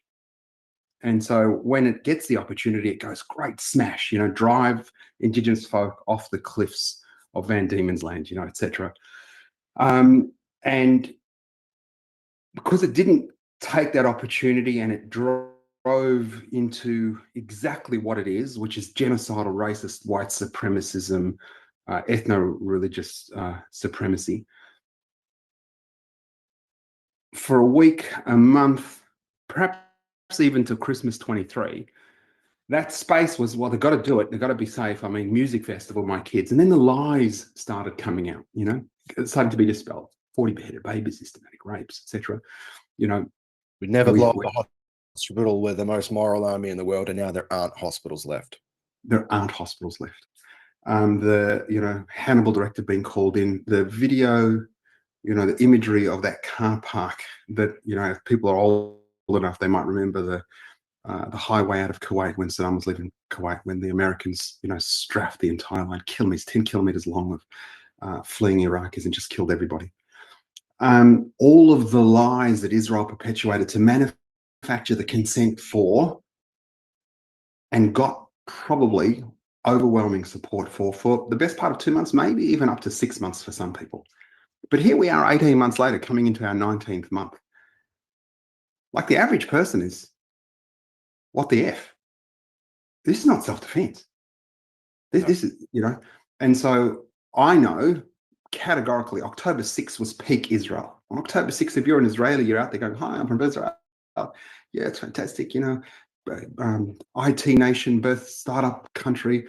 And so when it gets the opportunity, it goes, great, smash, drive Indigenous folk off the cliffs of Van Diemen's Land, etc. And because it didn't take that opportunity, and it drove into exactly what it is, which is genocidal, racist, white supremacism, ethno-religious supremacy. For a week, a month, perhaps even to Christmas 23, that space was, well, they've got to do it. They've got to be safe. I mean, music festival, my kids. And then the lies started coming out, it started to be dispelled. 40 beheaded babies, systematic rapes, etc. We never lost the hospital. We're the most moral army in the world, and now there aren't hospitals left. There aren't hospitals left. The Hannibal director being called in, the video, the imagery of that car park that, if people are old enough, they might remember the highway out of Kuwait when Saddam was leaving Kuwait, when the Americans, strafed the entire line, 10 kilometers long of fleeing Iraqis, and just killed everybody. All of the lies that Israel perpetuated to manufacture the consent for, and got probably overwhelming support for the best part of 2 months, maybe even up to 6 months for some people. But here we are 18 months later, coming into our 19th month. Like, the average person is, what the F? This is not self-defense. This is, and so I know categorically October 6th was peak Israel. On October 6th, if you're an Israeli, you're out there going, hi, I'm from Israel. Yeah, it's fantastic, IT nation, birth, startup country,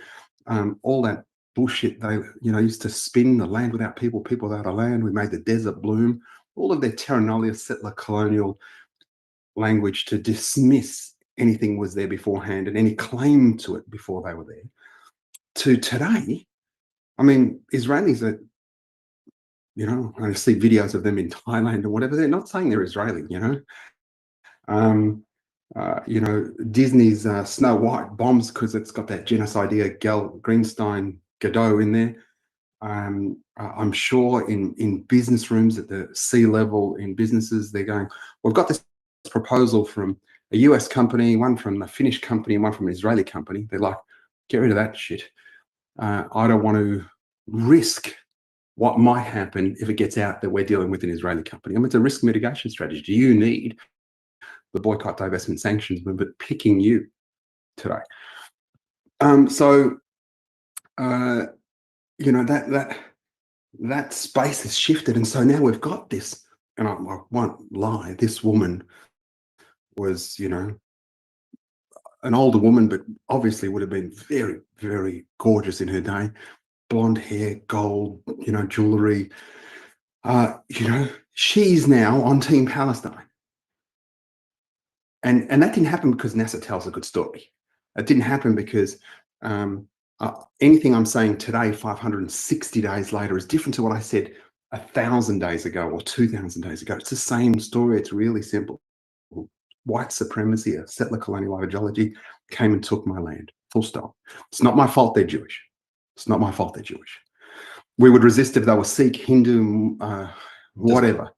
all that bullshit they, used to spin, the land without people, people without a land. We made the desert bloom. All of their terra nullius, settler colonial language to dismiss anything was there beforehand and any claim to it before they were there. To today, I mean, Israelis are, I see videos of them in Thailand or whatever. They're not saying they're Israeli, Disney's Snow White bombs because it's got that genocidea Greenstein Godot in there. I'm sure in business rooms at the C level in businesses, they're going, we've got this proposal from a US company, one from a Finnish company, and one from an Israeli company. They're like, get rid of that shit. I don't want to risk what might happen if it gets out that we're dealing with an Israeli company. I mean, it's a risk mitigation strategy. Do you need the boycott, divestment, sanctions movement picking you today? That space has shifted, and so now we've got this. And I won't lie, this woman was, an older woman, but obviously would have been very, very gorgeous in her day. Blonde hair, gold, jewelry. She's now on Team Palestine. And that didn't happen because Nasser tells a good story. It didn't happen because anything I'm saying today, 560 days later, is different to what I said 1,000 days ago or 2,000 days ago. It's the same story. It's really simple. White supremacy, a settler colonial ideology came and took my land. Full stop. It's not my fault they're Jewish. It's not my fault they're Jewish. We would resist if they were Sikh, Hindu, whatever.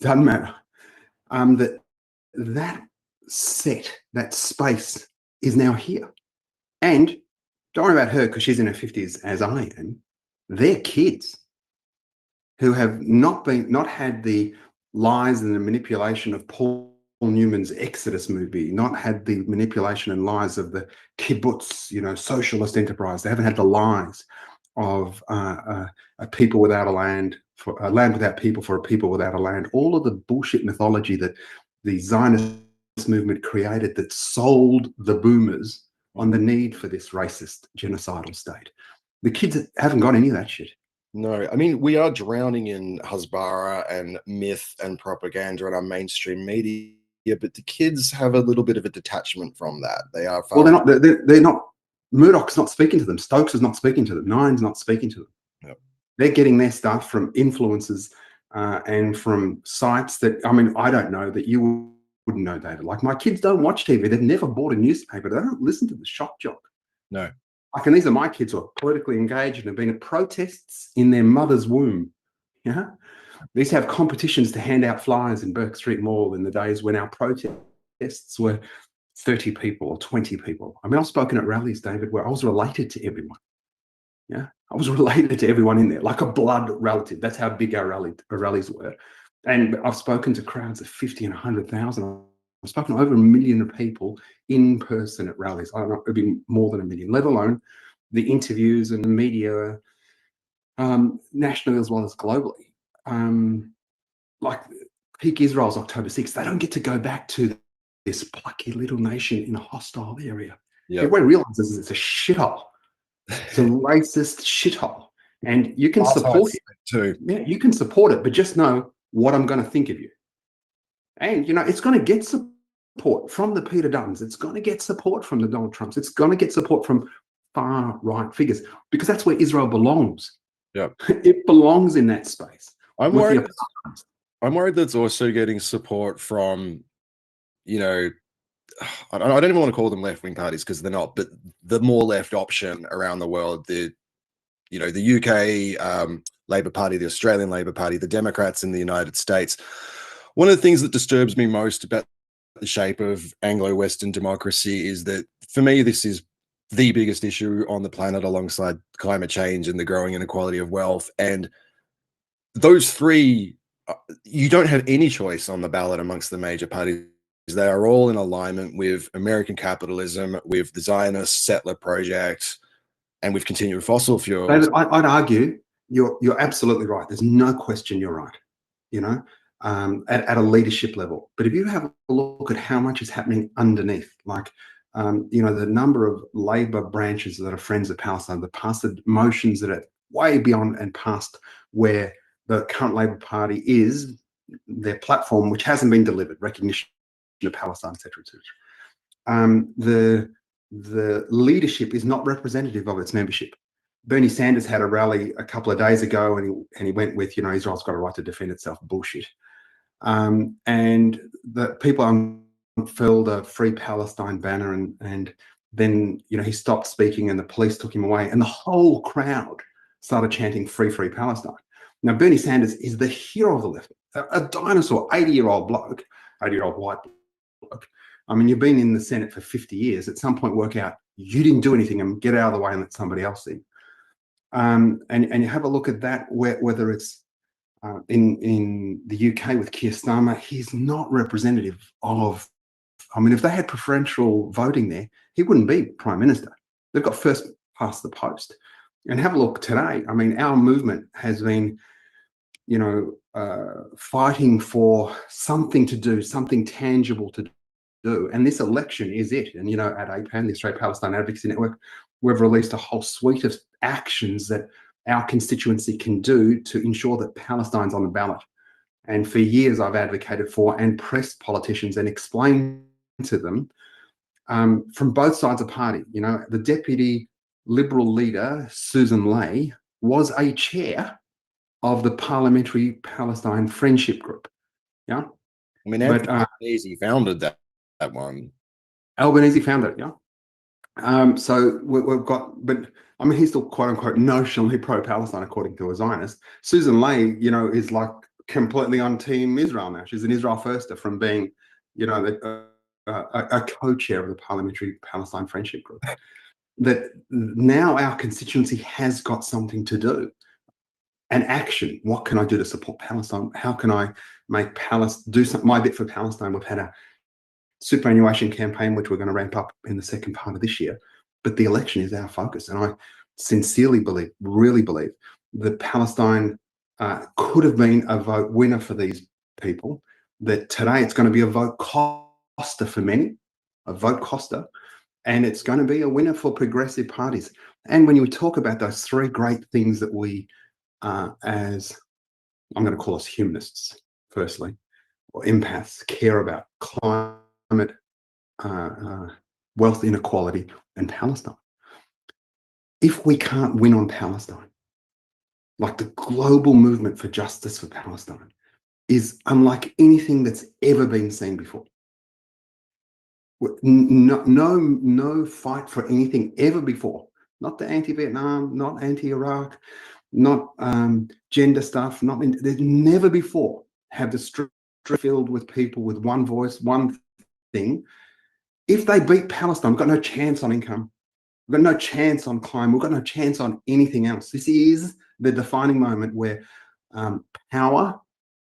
Doesn't matter. That space is now here. And don't worry about her because she's in her 50s as I am. They're kids who have not had the lies and the manipulation of Paul Newman's Exodus movie, not had the manipulation and lies of the kibbutz, socialist enterprise. They haven't had the lies of a people without a land, for a land without people, for a people without a land. All of the bullshit mythology that the Zionist movement created that sold the boomers on the need for this racist, genocidal state. The kids haven't got any of that shit. No, I mean, we are drowning in Hasbara and myth and propaganda in our mainstream media, but the kids have a little bit of a detachment from that. They are well, they're not. Murdoch's not speaking to them. Stokes is not speaking to them. Nine's not speaking to them. Yep. They're getting their stuff from influencers and from sites that, I mean, I don't know that you wouldn't know, David. Like, my kids don't watch TV. They've never bought a newspaper. They don't listen to the shock jock. No. Like, and these are my kids who are politically engaged and have been at protests in their mother's womb. Yeah. We used to have competitions to hand out flyers in Burke Street Mall in the days when our protests were 30 people or 20 people. I mean, I've spoken at rallies, David, where I was related to everyone. Yeah, I was related to everyone in there, like a blood relative. That's how big our rallies were. And I've spoken to crowds of 50 and 100,000. I've spoken to over 1 million people in person at rallies. I don't know, it'd be more than 1 million, let alone the interviews and the media, nationally as well as globally. Like peak Israel's October 6th, they don't get to go back to this plucky little nation in a hostile area. Yep. Everyone realizes it's a shithole. It's a racist shithole. And you can support it too. Yeah, you can support it, but just know what I'm going to think of you. And, you know, it's going to get support from the Peter Duttons. It's going to get support from the Donald Trumps. It's going to get support from far right figures, because that's where Israel belongs. Yeah, it belongs in that space. I'm worried that it's also getting support from, you know, I don't even want to call them left-wing parties because they're not, but the more left option around the world, the UK Labour Party, the Australian Labour Party, the Democrats in the United States. One of the things that disturbs me most about the shape of Anglo-Western democracy is that, for me, this is the biggest issue on the planet alongside climate change and the growing inequality of wealth. And those three, you don't have any choice on the ballot amongst the major parties. They are all in alignment with American capitalism, with the Zionist settler project, and with continued fossil fuels. David, I'd argue you're absolutely right. There's no question you're right, you know, at a leadership level. But if you have a look at how much is happening underneath, like, you know, the number of Labor branches that are friends of Palestine, the passed motions that are way beyond and past where the current Labor Party is, their platform, which hasn't been delivered, recognition of Palestine, etc., etc. The leadership is not representative of its membership. Bernie Sanders had a rally a couple of days ago, and he went with, you know, Israel's got a right to defend itself bullshit. And the people unfurled a Free Palestine banner, and then, you know, he stopped speaking and the police took him away, and the whole crowd started chanting Free Palestine. Now, Bernie Sanders is the hero of the left, a dinosaur, 80-year-old bloke, 80-year-old white bloke. I mean, you've been in the Senate for 50 years. At some point, work out you didn't do anything and get out of the way and let somebody else in. And you have a look at that, whether it's in the UK with Keir Starmer, he's not representative of, I mean, if they had preferential voting there, he wouldn't be Prime Minister. They've got first past the post. And have a look today. I mean, our movement has been, you know, fighting for something to do, something tangible to do. And this election is it. And, you know, at APAN, the Australia Palestine Advocacy Network, we've released a whole suite of actions that our constituency can do to ensure that Palestine's on the ballot. And for years, I've advocated for and pressed politicians and explained to them from both sides of the party. You know, the deputy Liberal leader, Susan Ley, was a chair of the Parliamentary Palestine Friendship Group. Yeah. I mean, Albanese founded that one. Albanese founded it, yeah. So we've got, but I mean, he's still quote unquote notionally pro-Palestine according to a Zionist. Susan Ley, you know, is like completely on Team Israel now. She's an Israel firster from being, you know, a co-chair of the Parliamentary Palestine Friendship Group. That now our constituency has got something to do. An action. What can I do to support Palestine? How can I make Palestine do my bit for Palestine? We've had a superannuation campaign, which we're going to ramp up in the second part of this year. But the election is our focus. And I sincerely believe, really believe, that Palestine could have been a vote winner for these people. That today it's going to be a vote coster for many, a vote coster. And it's going to be a winner for progressive parties. And when you talk about those three great things that we, as I'm going to call us humanists, firstly, or empaths, care about: climate, wealth inequality, and Palestine. If we can't win on Palestine, like the global movement for justice for Palestine is unlike anything that's ever been seen before. No fight for anything ever before. Not the anti-Vietnam, not anti-Iraq, not gender stuff. There's never before have the street filled with people with one voice, one thing, If they beat Palestine, we've got no chance on income. We've got no chance on climate. We've got no chance on anything else. This is the defining moment where power,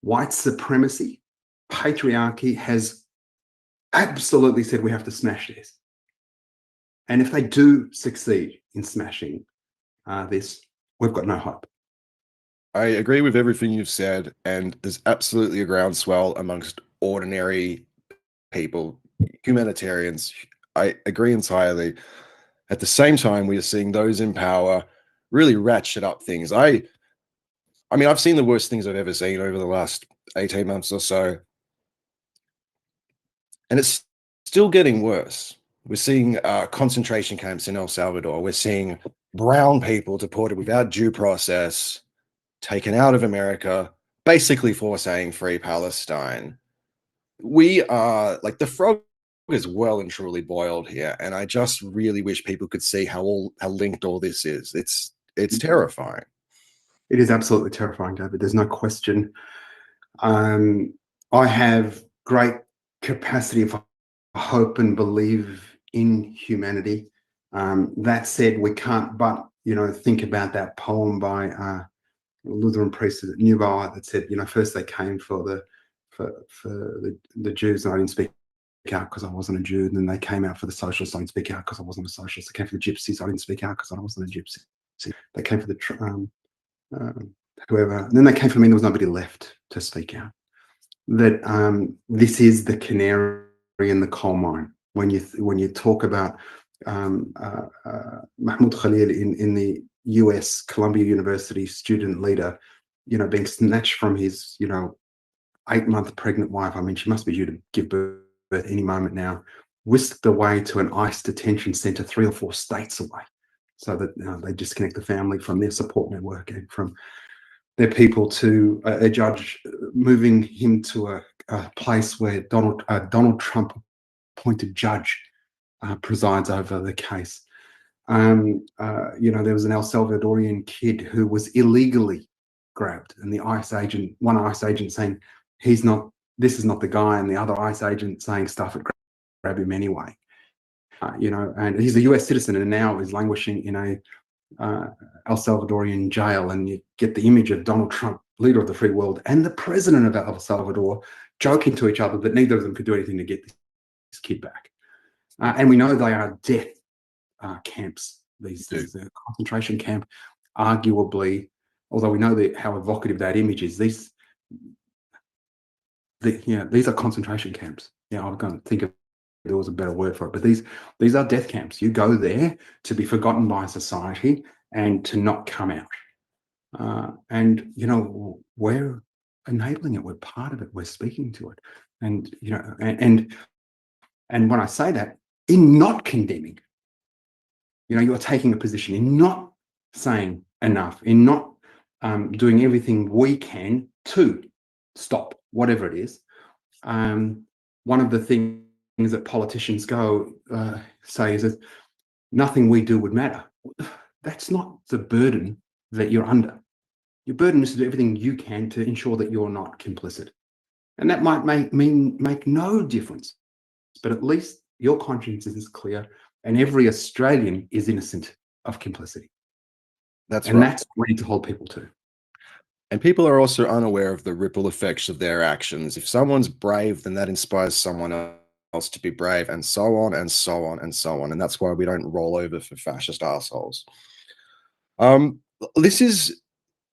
white supremacy, patriarchy has absolutely said we have to smash this. And if they do succeed in smashing this, we've got no hope. I agree with everything you've said, and there's absolutely a groundswell amongst ordinary people, humanitarians. I agree entirely. At the same time, we are seeing those in power really ratchet up things. I mean, I've seen the worst things I've ever seen over the last 18 months or so, and it's still getting worse. We're seeing concentration camps in El Salvador. We're seeing brown people deported without due process, taken out of America, basically for saying free Palestine. We are like, the frog is well and truly boiled here, and I just really wish people could see how linked all this is. It's terrifying. It is absolutely terrifying, David. There's no question. I have great capacity for hope and believe in humanity. That said, we can't but think about that poem by a Lutheran priest at Neubauer that said, first they came for the Jews, and I didn't speak out because I wasn't a Jew. And then they came out for the socialists, I didn't speak out because I wasn't a socialist. They came for the gypsies, I didn't speak out because I wasn't a gypsy. They came for the whoever. And then they came for me, and there was nobody left to speak out. That this is the canary in the coal mine. When you talk about Mahmoud Khalil in the US Columbia University student leader, being snatched from his 8-month pregnant wife. I mean, she must be due to give birth any moment now. Whisked away to an ICE detention center 3 or 4 states away, so that they disconnect the family from their support network and from their people, to a judge moving him to a place where Donald Trump appointed judge presides over the case. There was an El Salvadorian kid who was illegally grabbed, and one ICE agent saying this is not the guy, and the other ICE agent saying stuff at grab him anyway. And he's a US citizen and now is languishing in a El Salvadorian jail, and you get the image of Donald Trump, leader of the free world, and the president of El Salvador joking to each other that neither of them could do anything to get this kid back. And we know they are death camps. These concentration camp, arguably, although we know how evocative that image is. These are concentration camps. Yeah, I'm going to think of there was a better word for it, but these are death camps. You go there to be forgotten by society and to not come out. And we're enabling it. We're part of it. We're speaking to it. And and when I say that, in not condemning, you are taking a position in not saying enough, in not doing everything we can to stop whatever it is. One of the things that politicians say is that nothing we do would matter. That's not the burden that you're under. Your burden is to do everything you can to ensure that you're not complicit. And that might make no difference, but at least your conscience is clear, and every Australian is innocent of complicity. That's what we need to hold people to. And people are also unaware of the ripple effects of their actions. If someone's brave, then that inspires someone else to be brave, and so on and so on and so on. And that's why we don't roll over for fascist assholes. This is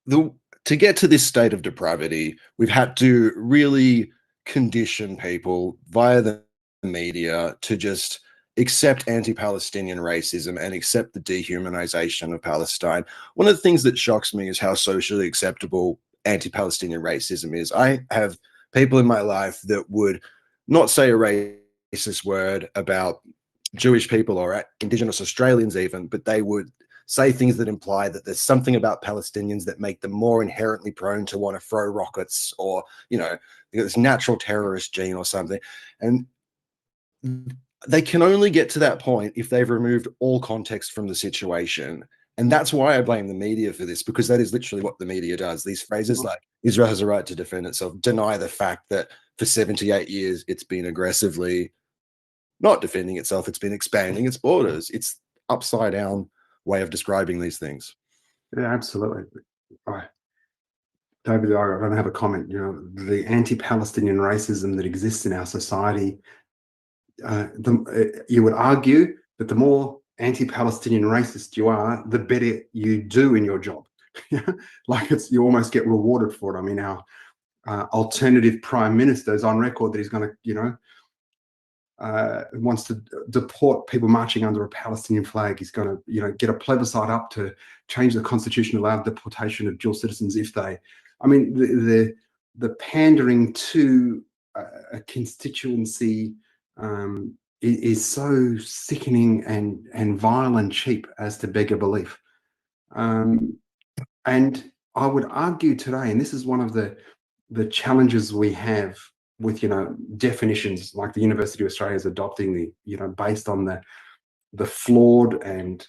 to get to this state of depravity, we've had to really condition people via the media to just accept anti-Palestinian racism and accept the dehumanization of Palestine. One of the things that shocks me is how socially acceptable anti-Palestinian racism is. I have people in my life that would not say a racist word about Jewish people or Indigenous Australians even, but they would say things that imply that there's something about Palestinians that make them more inherently prone to want to throw rockets, or, this natural terrorist gene or something. And they can only get to that point if they've removed all context from the situation. And that's why I blame the media for this, because that is literally what the media does. These phrases like Israel has a right to defend itself deny the fact that for 78 years it's been aggressively not defending itself, it's been expanding its borders. It's upside down way of describing these things. Yeah, absolutely. David, I don't have a comment. You know, the anti-Palestinian racism that exists in our society, you would argue that the more anti-Palestinian racist you are, the better you do in your job. Like you almost get rewarded for it. I mean, our alternative prime minister is on record that he's going to, wants to deport people marching under a Palestinian flag. He's going to, get a plebiscite up to change the constitution, allow deportation of dual citizens if they. I mean, the pandering to a constituency is so sickening and vile and cheap as to beg a belief. And I would argue today, and this is one of the challenges we have with definitions, like the University of Australia is adopting based on the flawed and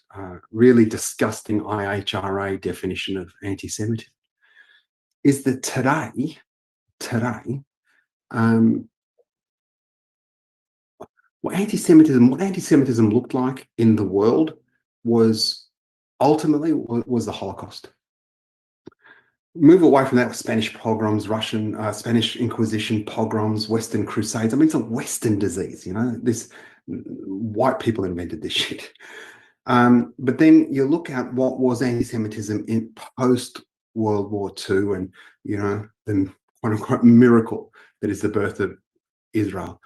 really disgusting IHRA definition of anti-Semitism, is that today, what anti-Semitism looked like in the world was ultimately the Holocaust. Move away from that with Spanish pogroms, Spanish Inquisition pogroms, Western Crusades. I mean, it's a Western disease, this white people invented this shit. But then you look at what was anti-Semitism in post-World War II and, the quote-unquote miracle that is the birth of Israel.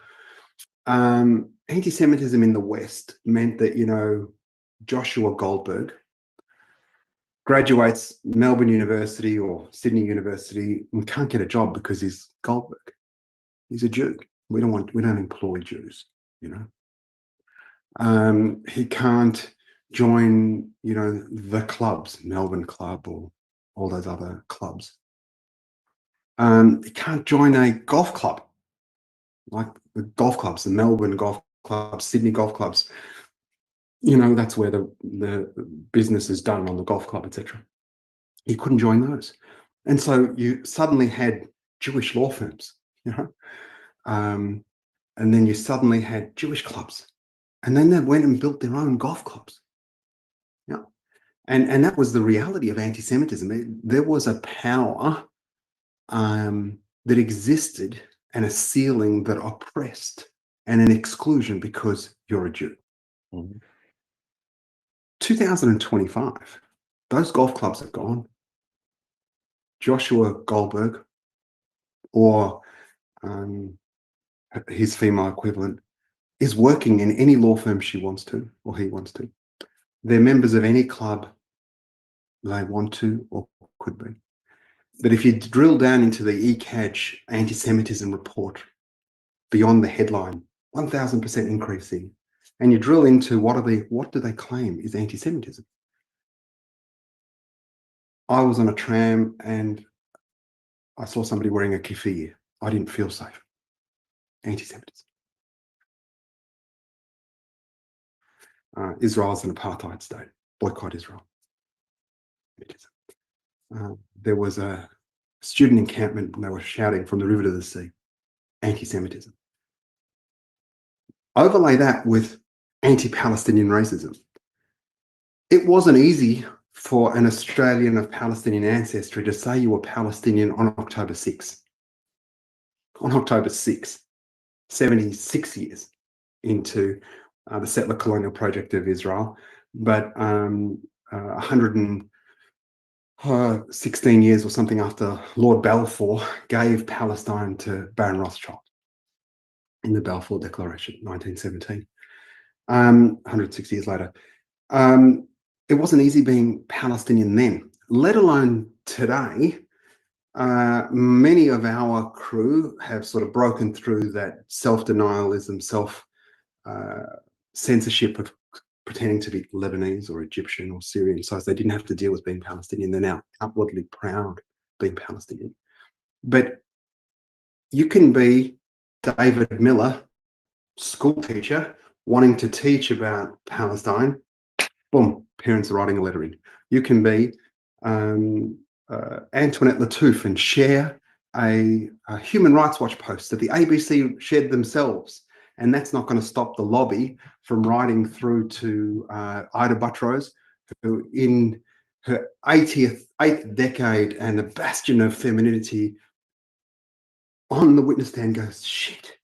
Anti-Semitism in the West meant that, Joshua Goldberg graduates Melbourne University or Sydney University and can't get a job because he's Goldberg. He's a Jew. We don't employ Jews, He can't join, the clubs, Melbourne Club or all those other clubs. He can't join a golf club, like the golf clubs, the Melbourne golf clubs, Sydney golf clubs. That's where the business is done on the golf club, etc. He couldn't join those. And so you suddenly had Jewish law firms, and then you suddenly had Jewish clubs. And then they went and built their own golf clubs. Yeah. And that was the reality of anti-Semitism. There was a power that existed and a ceiling that oppressed and an exclusion because you're a Jew. Mm-hmm. 2025, those golf clubs are gone. Joshua Goldberg or his female equivalent is working in any law firm she wants to or he wants to. They're members of any club they want to or could be. But if you drill down into the ECAG anti-Semitism report beyond the headline, 1,000% increasing, and you drill into what do they claim is anti-Semitism? I was on a tram and I saw somebody wearing a keffiyeh. I didn't feel safe. Anti-Semitism. Israel's an apartheid state. Boycott Israel. There was a student encampment and they were shouting from the river to the sea. Anti-Semitism. Overlay that with anti-Palestinian racism. It wasn't easy for an Australian of Palestinian ancestry to say you were Palestinian on October 6. On October 6, 76 years into the settler colonial project of Israel, but 116 years or something after Lord Balfour gave Palestine to Baron Rothschild in the Balfour Declaration, 1917. 160 years later. It wasn't easy being Palestinian then, let alone today. Many of our crew have sort of broken through that self-denialism, censorship of pretending to be Lebanese or Egyptian or Syrian, so they didn't have to deal with being Palestinian. They're now outwardly proud being Palestinian. But you can be David Miller, school teacher, wanting to teach about Palestine, boom, parents are writing a letter in. You can be Antoinette Lattouf and share a Human Rights Watch post that the ABC shared themselves and that's not going to stop the lobby from riding through to Ida Buttrose, who in her 8th decade and a bastion of femininity on the witness stand goes, shit,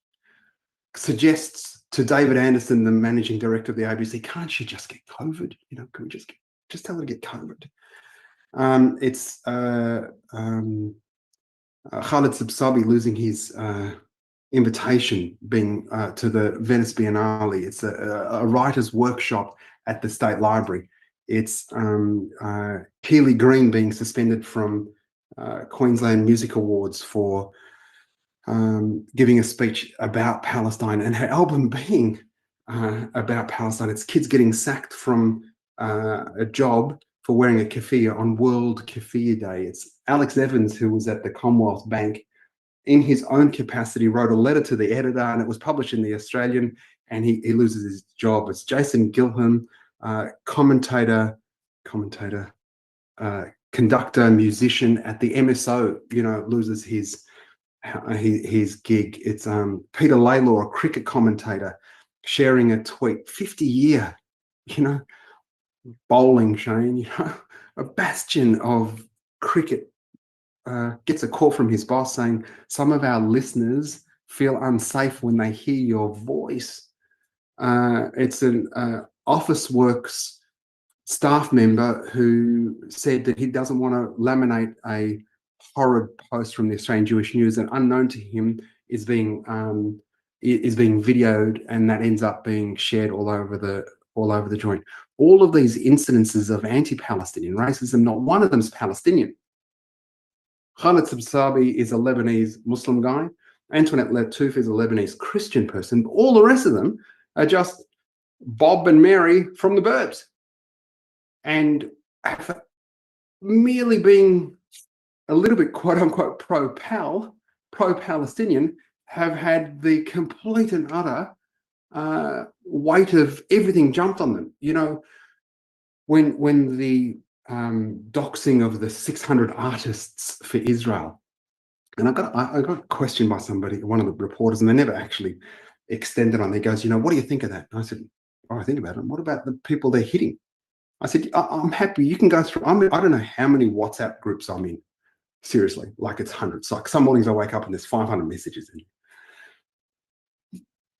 suggests to David Anderson, the managing director of the ABC, can't she just get COVID? You know, can we just tell her to get COVID? It's Khalid Sabsabi losing his invitation being to the Venice Biennale. It's a writer's workshop at the State Library. It's Keely Green being suspended from Queensland Music Awards for giving a speech about Palestine, and her album being about Palestine. It's kids getting sacked from a job for wearing a keffiyeh on World Keffiyeh Day. It's Alex Evans, who was at the Commonwealth Bank, in his own capacity, wrote a letter to the editor, and it was published in the Australian, and he loses his job. It's Jason Gilham, commentator, conductor, musician at the MSO, you know, loses his gig. It's Peter Laylor, a cricket commentator, sharing a tweet, 50-year, you know, bowling, Shane, you know, a bastion of cricket, gets a call from his boss saying, some of our listeners feel unsafe when they hear your voice. It's an Officeworks staff member who said that he doesn't want to laminate a horrid post from the Australian Jewish News, and unknown to him is being videoed, and that ends up being shared all over the joint. All of these incidences of anti-Palestinian racism, not one of them is Palestinian. Khalid Sabsabi is a Lebanese Muslim guy. Antoinette Lattouf is a Lebanese Christian person. All the rest of them are just Bob and Mary from the burbs, and merely being a little bit quote-unquote pro-Palestinian, have had the complete and utter weight of everything jumped on them. You know, when the doxing of the 600 artists for Israel, and I got questioned by somebody, one of the reporters, and they never actually extended on. He goes, you know, what do you think of that? And I said, oh, I think about it. What about the people they're hitting? I said, I'm happy. You can go through. I don't know how many WhatsApp groups I'm in. Seriously, like it's hundreds. Like some mornings I wake up and there's 500 messages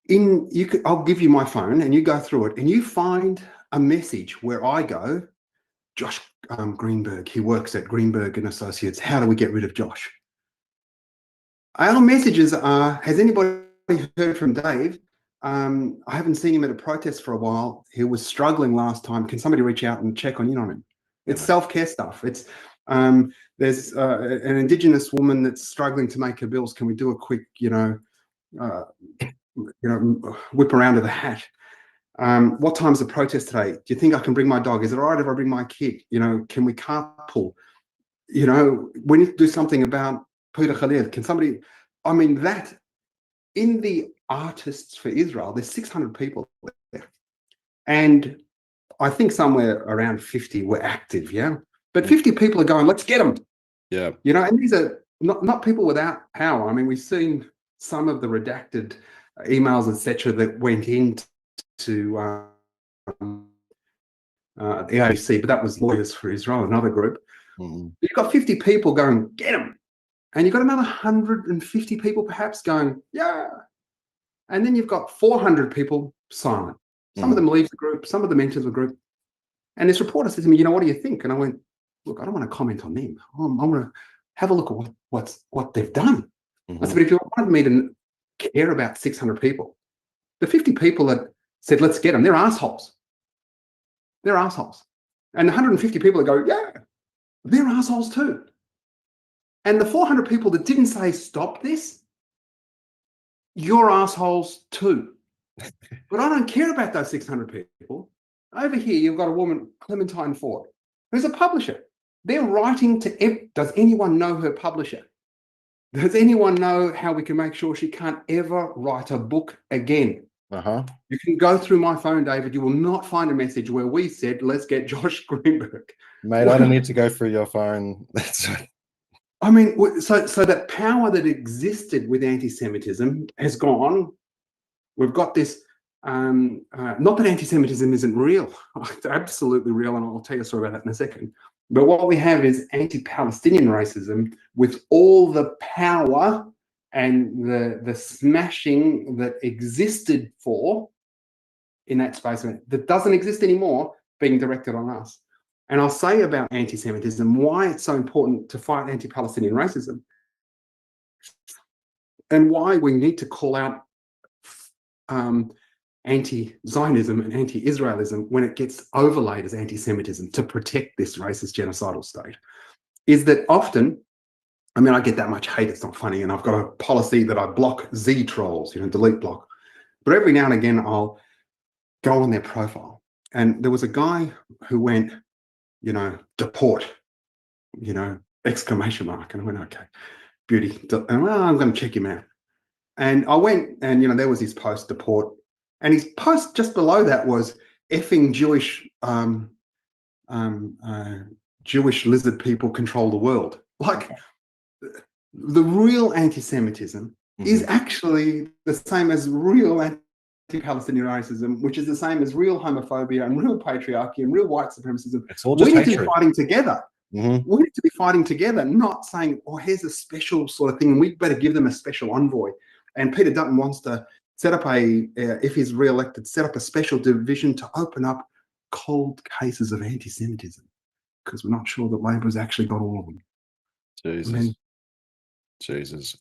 in. I'll give you my phone and you go through it and you find a message where I go, Josh Greenberg, he works at Greenberg and Associates. How do we get rid of Josh? Our messages are, has anybody heard from Dave? I haven't seen him at a protest for a while. He was struggling last time. Can somebody reach out and check in on him? It's self-care stuff. It's there's an Indigenous woman that's struggling to make her bills. Can we do a quick, whip around to the hat? What time's the protest today? Do you think I can bring my dog? Is it all right if I bring my kid? You know, can we carpool? You know, we need to do something about Peter Khalid. Can somebody? I mean, that in the Artists for Israel, there's 600 people there, and I think somewhere around 50 were active. Yeah. But 50 people are going, let's get them. Yeah. You know, and these are not people without power. I mean, we've seen some of the redacted emails, etc., that went into the AOC, but that was Lawyers for Israel, another group. Mm-hmm. You've got 50 people going, get them. And you've got another 150 people perhaps going, yeah. And then you've got 400 people silent. Some of them leave the group, some of them enter the group. And this reporter said to me, you know, what do you think? And I went, look, I don't want to comment on them. I want to have a look at what they've done. Mm-hmm. I said, but if you wanted me to care about 600 people, the 50 people that said, let's get them, they're assholes. They're assholes. And the 150 people that go, yeah, they're assholes too. And the 400 people that didn't say, stop this, you're assholes too. But I don't care about those 600 people. Over here, you've got a woman, Clementine Ford, who's a publisher. They're writing to, does anyone know her publisher? Does anyone know how we can make sure she can't ever write a book again? You can go through my phone, David. You will not find a message where we said, let's get Josh Greenberg. Mate, I don't need to go through your phone. I mean, so that power that existed with anti-Semitism has gone We've got this, not that anti-Semitism isn't real, it's absolutely real, and I'll tell you a story about that in a second. But what we have is anti-Palestinian racism with all the power and the smashing that existed for in that space that doesn't exist anymore being directed on us. And I'll say about anti-Semitism, why it's so important to fight anti-Palestinian racism and why we need to call out anti-Zionism and anti-Israelism when it gets overlaid as anti-Semitism to protect this racist genocidal state, is that often, I mean, I get that much hate, it's not funny, and I've got a policy that I block Z trolls, delete block. But every now and again, I'll go on their profile. And there was a guy who went, deport, exclamation mark. And I went, okay, beauty. And well, I'm going to check him out. And I went and, there was his post, deport. And his post just below that was effing Jewish lizard people control the world. Like, the real anti-Semitism is actually the same as real anti-Palestinian racism, which is the same as real homophobia and real patriarchy and real white supremacism. It's all just we need to hatred. be fighting together. We need to be fighting together, not saying, oh, here's a special sort of thing, and we better give them a special envoy. And Peter Dutton wants to set up if he's re-elected, set up a special division to open up cold cases of anti-Semitism, because we're not sure that Labor's actually got all of them. Jesus.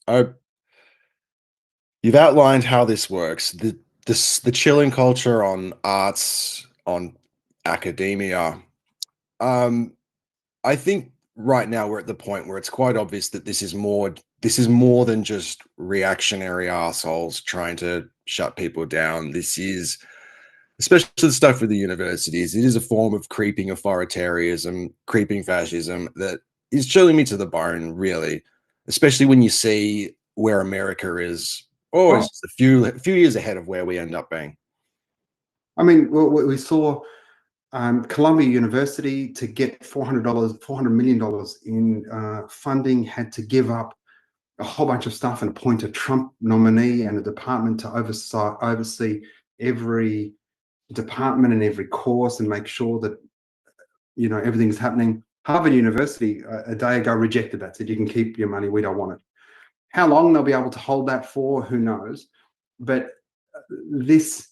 You've outlined how this works. The chilling culture on arts, on academia. I think right now we're at the point where it's quite obvious that this is more than just reactionary assholes trying to shut people down. This is, especially the stuff with the universities, it is a form of creeping authoritarianism, creeping fascism that is chilling me to the bone, really, especially when you see where America is always a few years ahead of where we end up being. I mean, we saw Columbia University, to get $400 million in funding, had to give up a whole bunch of stuff and appoint a Trump nominee and a department to oversee every department and every course and make sure that everything's happening. Harvard University a day ago rejected that, said you can keep your money, we don't want it. How long they'll be able to hold that for, who knows? But this,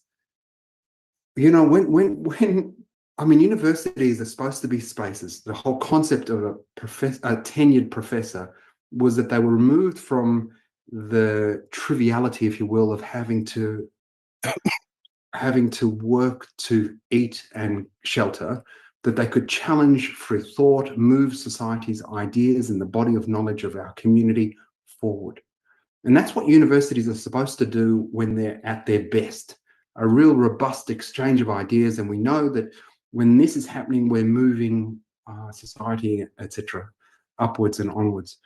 when universities are supposed to be spaces, the whole concept of a tenured professor was that they were removed from the triviality, if you will, of having to work to eat and shelter, that they could challenge free thought, move society's ideas and the body of knowledge of our community forward. And that's what universities are supposed to do when they're at their best, a real robust exchange of ideas. And we know that when this is happening, we're moving society, etc., upwards and onwards.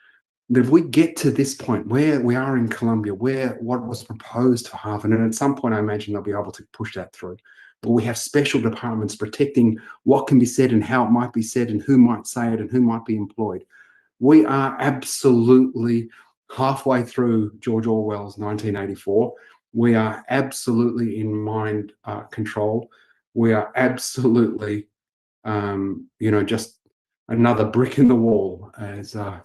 That if we get to this point where we are in Columbia, where what was proposed for Harvard, and at some point I imagine they'll be able to push that through, but we have special departments protecting what can be said and how it might be said and who might say it and who might be employed. We are absolutely halfway through George Orwell's 1984. We are absolutely in mind control. We are absolutely, just another brick in the wall, as the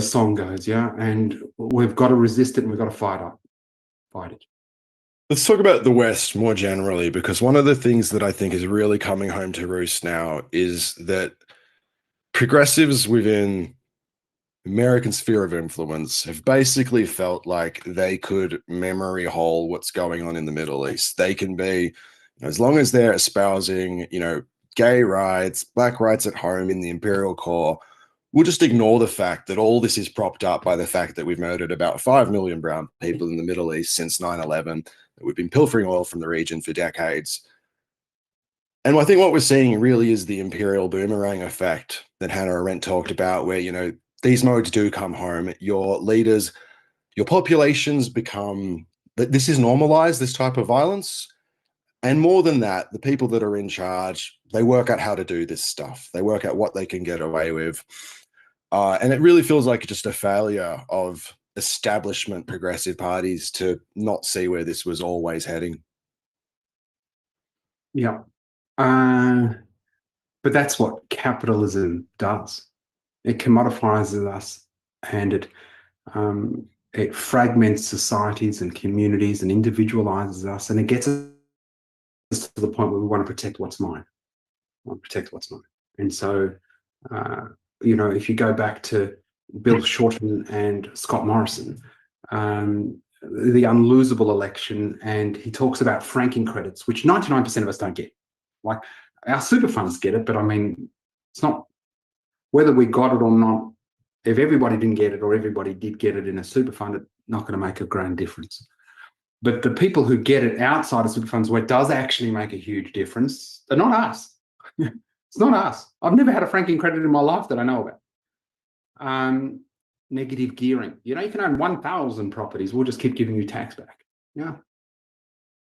song goes, yeah. And we've got to resist it, and we've got to fight it. Let's talk about the West more generally, because one of the things that I think is really coming home to roost now is that progressives within American sphere of influence have basically felt like they could memory hole what's going on in the Middle East. They can be, as long as they're espousing, gay rights, black rights at home in the imperial core, we'll just ignore the fact that all this is propped up by the fact that we've murdered about 5 million brown people in the Middle East since 9/11, that we've been pilfering oil from the region for decades. And I think what we're seeing really is the imperial boomerang effect that Hannah Arendt talked about, where, these modes do come home. Your leaders, your populations become, this is normalized, this type of violence. And more than that, the people that are in charge, they work out how to do this stuff. They work out what they can get away with. And it really feels like just a failure of establishment progressive parties to not see where this was always heading. Yeah. But that's what capitalism does. It commodifies us, and it fragments societies and communities and individualizes us, and it gets us to the point where we want to protect what's mine. I want to protect what's mine. And so, if you go back to Bill Shorten and Scott Morrison, the unlosable election, and he talks about franking credits, which 99% of us don't get. Like, our super funds get it, but I mean, it's not whether we got it or not. If everybody didn't get it or everybody did get it in a super fund, it's not going to make a grand difference. But the people who get it outside of super funds, where it does actually make a huge difference, they're not us. It's not us. I've never had a franking credit in my life that I know about. Negative gearing. You can own 1,000 properties. We'll just keep giving you tax back. Yeah.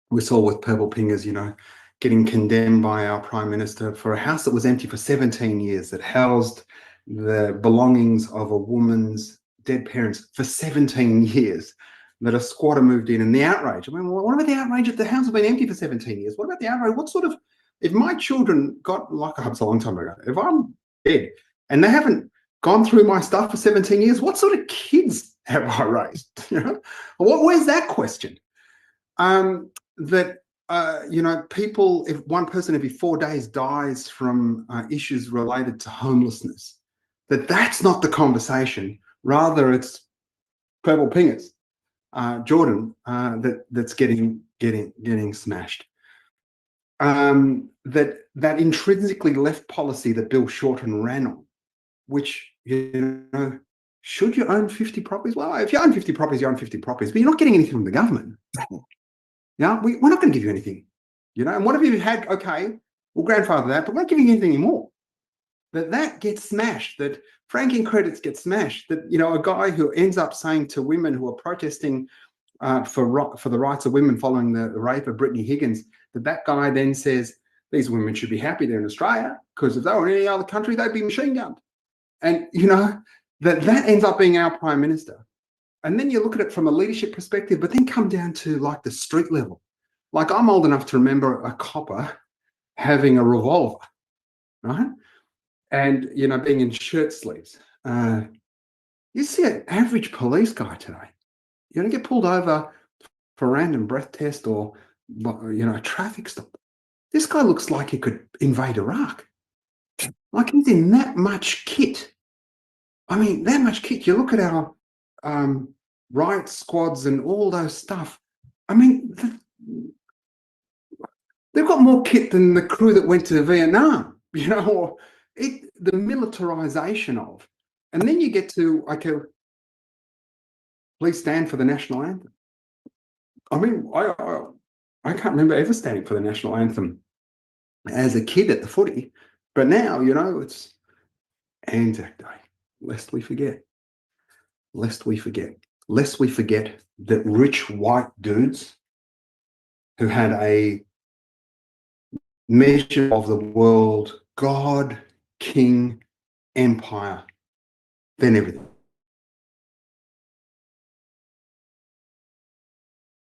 We saw with Purple Pingers, getting condemned by our Prime Minister for a house that was empty for 17 years, that housed the belongings of a woman's dead parents for 17 years, that a squatter moved in, and the outrage. I mean, what about the outrage if the house has been empty for 17 years? What about the outrage? If my children got, like, I hope it's a long time ago, if I'm dead and they haven't gone through my stuff for 17 years, what sort of kids have I raised? Where's that question? People, if one person every 4 days dies from issues related to homelessness, that's not the conversation. Rather, it's Purple Pingers, Jordan, that's getting smashed. That intrinsically left policy that Bill Shorten ran on, which, should you own 50 properties? Well, if you own 50 properties, you own 50 properties, but you're not getting anything from the government. Yeah, we're not going to give you anything, and what have you had? Okay, we'll grandfather that, but we're not giving you anything anymore. That gets smashed, that franking credits get smashed, that, a guy who ends up saying to women who are protesting for the rights of women following the rape of Brittany Higgins, that guy then says, these women should be happy they're in Australia, because if they were in any other country, they'd be machine gunned. And, that ends up being our Prime Minister. And then you look at it from a leadership perspective, but then come down to, like, the street level. Like, I'm old enough to remember a copper having a revolver, right? And, being in shirt sleeves. You see an average police guy today, get pulled over for a random breath test or, a traffic stop. This guy looks like he could invade Iraq. Like, he's in that much kit. I mean, that much kit. You look at our riot squads and all those stuff. I mean, they've got more kit than the crew that went to Vietnam, or the militarization of. And then you get to, okay, please stand for the national anthem. I mean, I can't remember ever standing for the national anthem as a kid at the footy, but now, it's Anzac Day. Lest we forget that rich white dudes who had a measure of the world, God, king, empire, then everything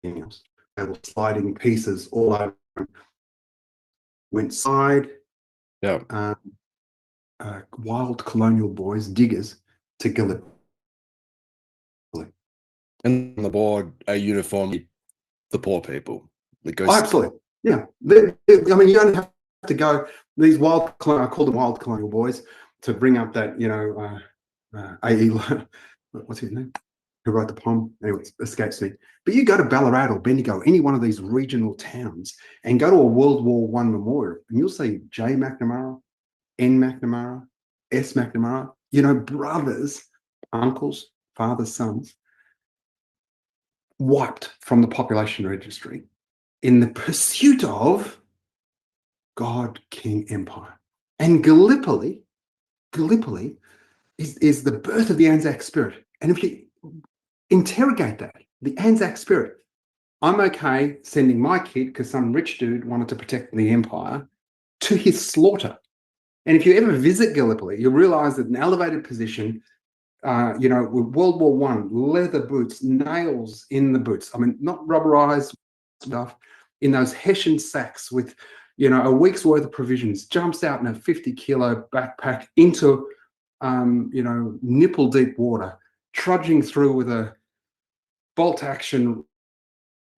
else. They were sliding pieces all over. Went side. Yeah. Wild colonial boys, diggers, to Gallipoli. And on the board, a uniform, the poor people. Absolutely. Yeah. You don't have to go, these I call them wild colonial boys, to bring up that, A.E. What's his name? Who wrote the poem? Anyway, it escapes me. But you go to Ballarat or Bendigo, any one of these regional towns, and go to a World War I memorial, and you'll see J. McNamara, N. McNamara, S. McNamara, brothers, uncles, fathers, sons, wiped from the population registry in the pursuit of God, King, Empire. And Gallipoli is the birth of the Anzac spirit. And if you interrogate that, the Anzac spirit, I'm okay sending my kid, because some rich dude wanted to protect the empire, to his slaughter. And if you ever visit Gallipoli, you'll realize that an elevated position, You know, with World War One, leather boots, nails in the boots. I mean, not rubberized stuff, in those Hessian sacks with, you know, a week's worth of provisions, jumps out in a 50-kilo backpack into, you know, nipple deep water, trudging through with a bolt action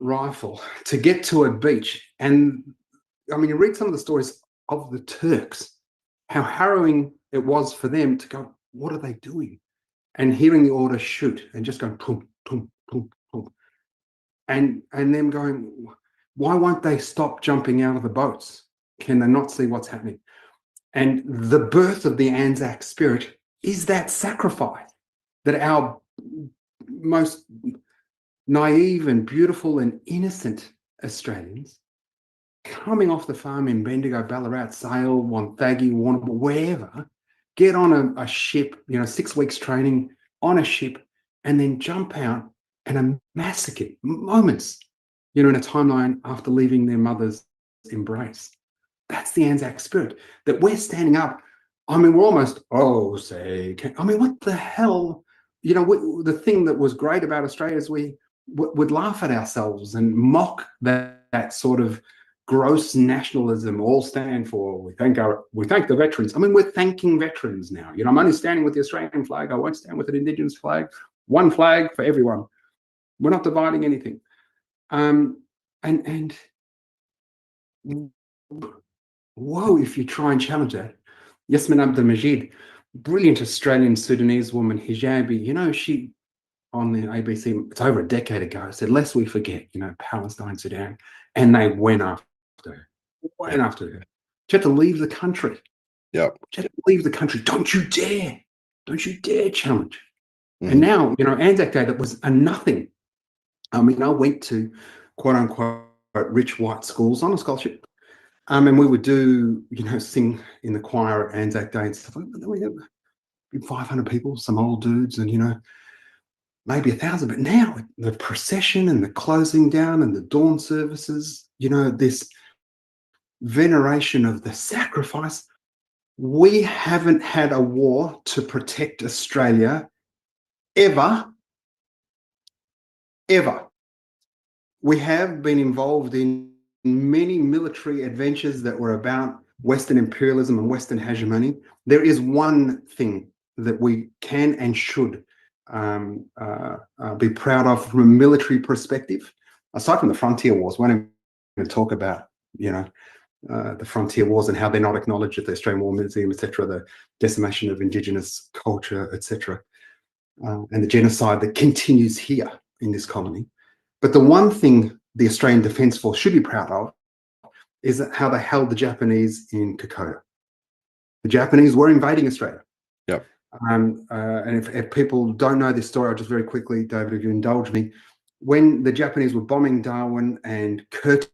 rifle to get to a beach. And I mean, you read some of the stories of the Turks, how harrowing it was for them to go, what are they doing? And hearing the order shoot and just going, pum, pum, pum, pum. And them going, why won't they stop jumping out of the boats? Can they not see what's happening? And the birth of the Anzac spirit is that sacrifice that our most naive and beautiful and innocent Australians coming off the farm in Bendigo, Ballarat, Sale, Wonthaggi, Warrnambool, wherever, get on a ship, you know, 6 weeks training on a ship, and then jump out and are massacred moments, you know, in a timeline after leaving their mother's embrace. That's the Anzac spirit, that we're standing up. I mean, we're almost, I mean, what the hell? You know, the thing that was great about Australia is we would laugh at ourselves and mock that sort of gross nationalism. All stand for, we thank the veterans. I mean, we're thanking veterans now. You know, I'm only standing with the Australian flag. I won't stand with an Indigenous flag. One flag for everyone. We're not dividing anything. And whoa, if you try and challenge that. Yasmin Abdul Majid, brilliant Australian Sudanese woman, hijabi, you know, she on the ABC, it's over a decade ago, said, lest we forget, you know, Palestine, Sudan, and they went after her. She had to leave the country. Yep. She had to leave the country. Don't you dare challenge. And now, you know, Anzac Day, that was a nothing. I mean, I went to quote unquote rich white schools on a scholarship. And we would do, you know, sing in the choir at Anzac Day and stuff. We had 500 people, some old dudes, and, you know, maybe 1,000. But now the procession and the closing down and the dawn services, you know, this veneration of the sacrifice. We haven't had a war to protect Australia ever. We have been involved in many military adventures that were about Western imperialism and Western hegemony. There is one thing that we can and should be proud of from a military perspective, aside from the frontier wars. We're not going to talk about, you know, the frontier wars and how they're not acknowledged at the Australian War Museum, etc., the decimation of Indigenous culture, etc., and the genocide that continues here in this colony. But the one thing the Australian Defence Force should be proud of is how they held the Japanese in Kokoda. The Japanese were invading Australia. Yep. And if people don't know this story, I'll just very quickly, David, if you indulge me, when the Japanese were bombing Darwin and Curtin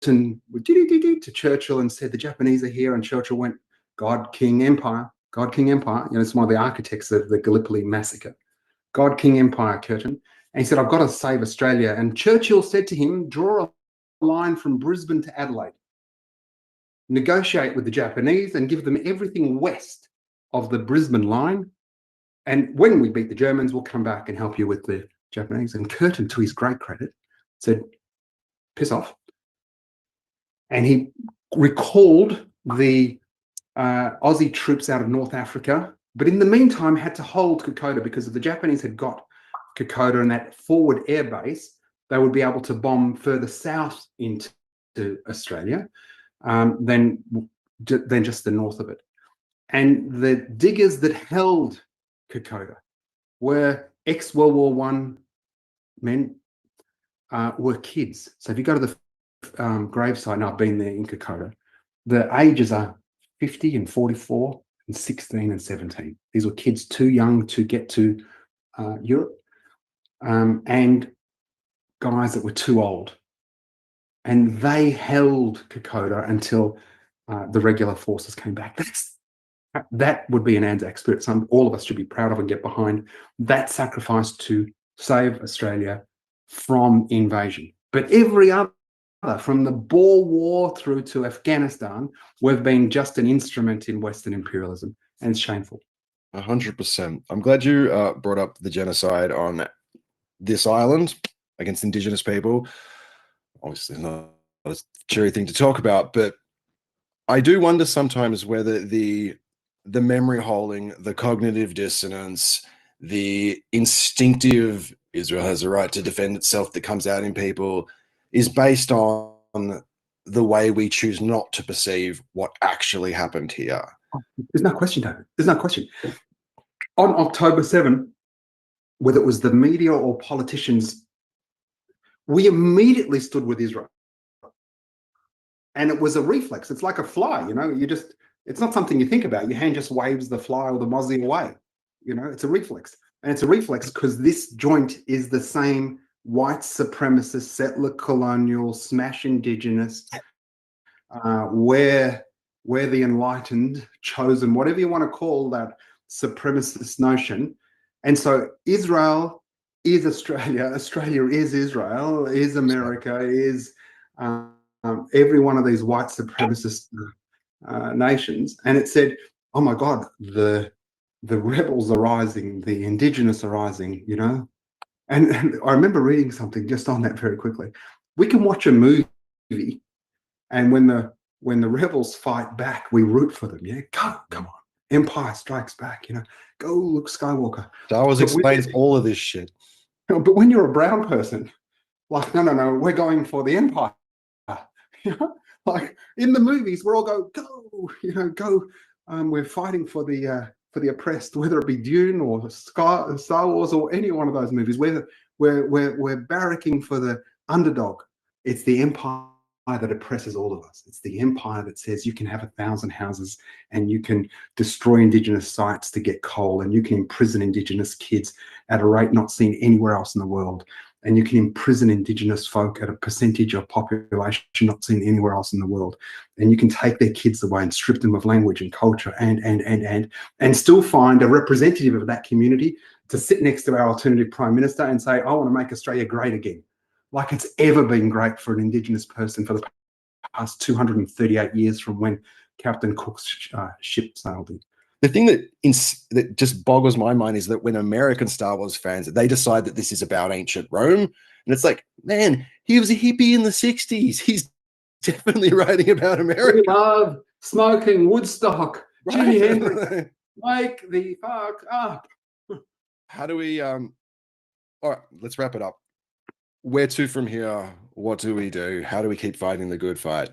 to Churchill and said, the Japanese are here, and Churchill went, God, King, Empire. You know, it's one of the architects of the Gallipoli massacre. God, King, Empire, Curtin. And he said, I've got to save Australia. And Churchill said to him, draw a line from Brisbane to Adelaide. Negotiate with the Japanese and give them everything west of the Brisbane line. And when we beat the Germans, we'll come back and help you with the Japanese. And Curtin, to his great credit, said, piss off. And he recalled the Aussie troops out of North Africa, but in the meantime had to hold Kokoda, because if the Japanese had got Kokoda and that forward air base, they would be able to bomb further south into Australia than just the north of it. And the diggers that held Kokoda were ex-World War I men, were kids. So if you go to the gravesite, and I've been there in Kokoda, the ages are 50 and 44 and 16 and 17. These were kids too young to get to Europe, and guys that were too old. And they held Kokoda until the regular forces came back. That would be an Anzac spirit. All of us should be proud of and get behind that sacrifice to save Australia from invasion. But every other, from the Boer War through to Afghanistan, we've been just an instrument in Western imperialism, and it's shameful. 100%. I'm glad you brought up the genocide on this island against Indigenous people. Obviously, not a cheery thing to talk about, but I do wonder sometimes whether the memory holding, the cognitive dissonance, the instinctive Israel has a right to defend itself that comes out in people is based on the way we choose not to perceive what actually happened here. There's no question, David. There's no question. On October 7, whether it was the media or politicians, we immediately stood with Israel. And it was a reflex. It's like a fly, you know, it's not something you think about. Your hand just waves the fly or the mozzie away. You know, it's a reflex. And it's a reflex because this joint is the same white supremacist, settler colonial, smash Indigenous, where the enlightened, chosen, whatever you want to call that supremacist notion. And so Israel is Australia, Australia is Israel, is America, is every one of these white supremacist nations. And it said, oh my God, the rebels are rising, the Indigenous are rising, you know. And I remember reading something just on that very quickly. We can watch a movie, and when the rebels fight back, we root for them. Yeah, come on, Empire Strikes Back. You know, go Luke Skywalker. Star Wars explains all of this shit. But when you're a brown person, like, no, we're going for the Empire. You know, like in the movies, we're all go, you know, go. We're fighting for the oppressed, whether it be Dune or Star Wars or any one of those movies. We're barracking for the underdog. It's the empire that oppresses all of us. It's the empire that says you can have 1,000 houses and you can destroy Indigenous sites to get coal, and you can imprison Indigenous kids at a rate not seen anywhere else in the world. And you can imprison Indigenous folk at a percentage of population not seen anywhere else in the world. And you can take their kids away and strip them of language and culture and still find a representative of that community to sit next to our alternative prime minister and say, I want to make Australia great again. Like it's ever been great for an Indigenous person for the past 238 years from when Captain Cook's ship sailed in. The thing that just boggles my mind is that when American Star Wars fans, they decide that this is about ancient Rome, and it's like, man, he was a hippie in the 60s. He's definitely writing about America. We love smoking Woodstock. Right. Jimi Hendrix. Wake the fuck up. How do we, all right, let's wrap it up. Where to from here? What do we do? How do we keep fighting the good fight?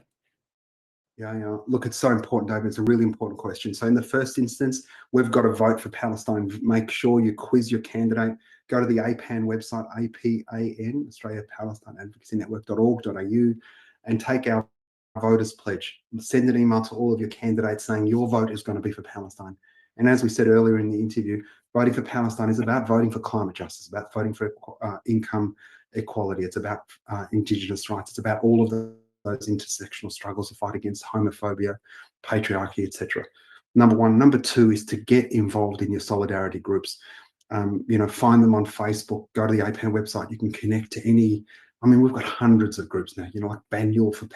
Yeah. Look, it's so important, David. It's a really important question. So in the first instance, we've got to vote for Palestine. Make sure you quiz your candidate. Go to the APAN website, APAN, Australia Palestine Advocacy Network.org.au, and take our voters pledge. Send an email to all of your candidates saying your vote is going to be for Palestine. And as we said earlier in the interview, voting for Palestine is about voting for climate justice, about voting for income equality. It's about Indigenous rights. It's about all of those intersectional struggles to fight against homophobia, patriarchy, etc. Number one. Number two is to get involved in your solidarity groups. You know, find them on Facebook, go to the APAN website. You can connect to any, I mean, we've got hundreds of groups now, you know, like Banyul for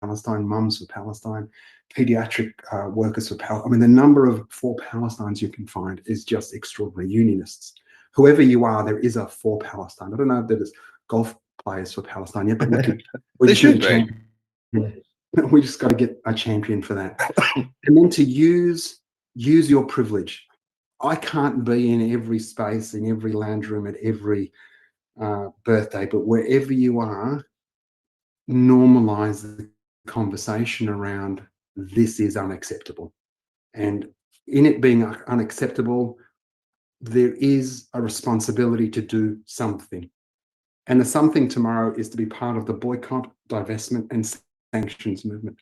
Palestine, Mums for Palestine, Pediatric Workers for Palestine. I mean, the number of For Palestines you can find is just extraordinary. Unionists, whoever you are, there is a For Palestine. I don't know if there's golf players for Palestine yet, but we just got to get a champion for that. And then to use your privilege. I can't be in every space, in every lounge room, at every birthday, but wherever you are, normalize the conversation around this is unacceptable. And in it being unacceptable, there is a responsibility to do something. And the something tomorrow is to be part of the boycott, divestment, and sanctions movement.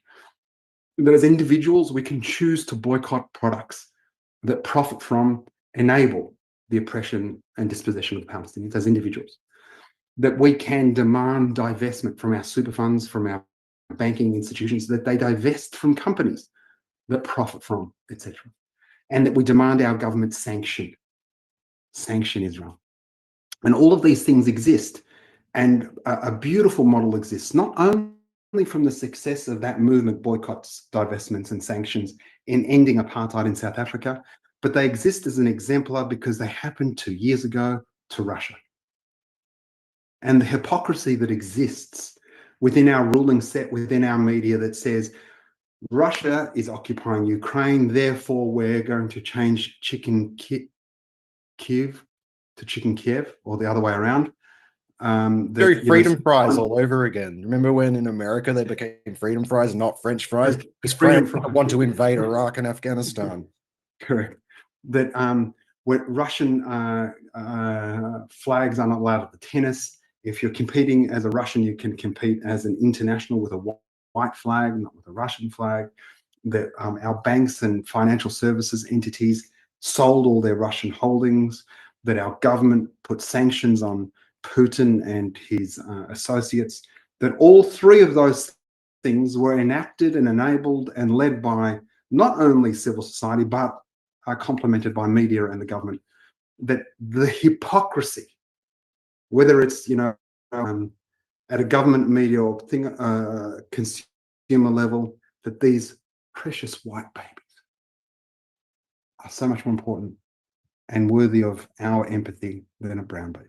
That as individuals, we can choose to boycott products that profit from, enable the oppression and dispossession of the Palestinians as individuals. That we can demand divestment from our super funds, from our banking institutions, that they divest from companies that profit from, etc. And that we demand our government sanction Israel. And all of these things exist. And a beautiful model exists, not only from the success of that movement, boycotts, divestments, and sanctions in ending apartheid in South Africa, but they exist as an exemplar because they happened 2 years ago to Russia. And the hypocrisy that exists within our ruling set, within our media, that says Russia is occupying Ukraine, therefore we're going to change Kiev to chicken Kiev, or the other way around. Very freedom fries all over again. Remember when in America they became freedom fries and not French fries? Because France want to invade Iraq and Afghanistan. Correct. That when Russian flags are not allowed at the tennis. If you're competing as a Russian, you can compete as an international with a white flag, not with a Russian flag. That our banks and financial services entities sold all their Russian holdings. That our government put sanctions on Putin and his associates. That all three of those things were enacted and enabled and led by not only civil society, but are complemented by media and the government. That the hypocrisy, whether it's at a government, media, or consumer level, that these precious white babies are so much more important and worthy of our empathy than a brown baby.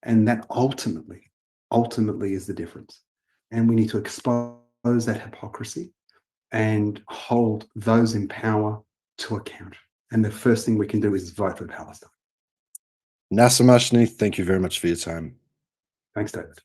And that ultimately is the difference. And we need to expose that hypocrisy and hold those in power to account. And the first thing we can do is vote for Palestine. Nasser, Mashni, thank you very much for your time. Thanks, David.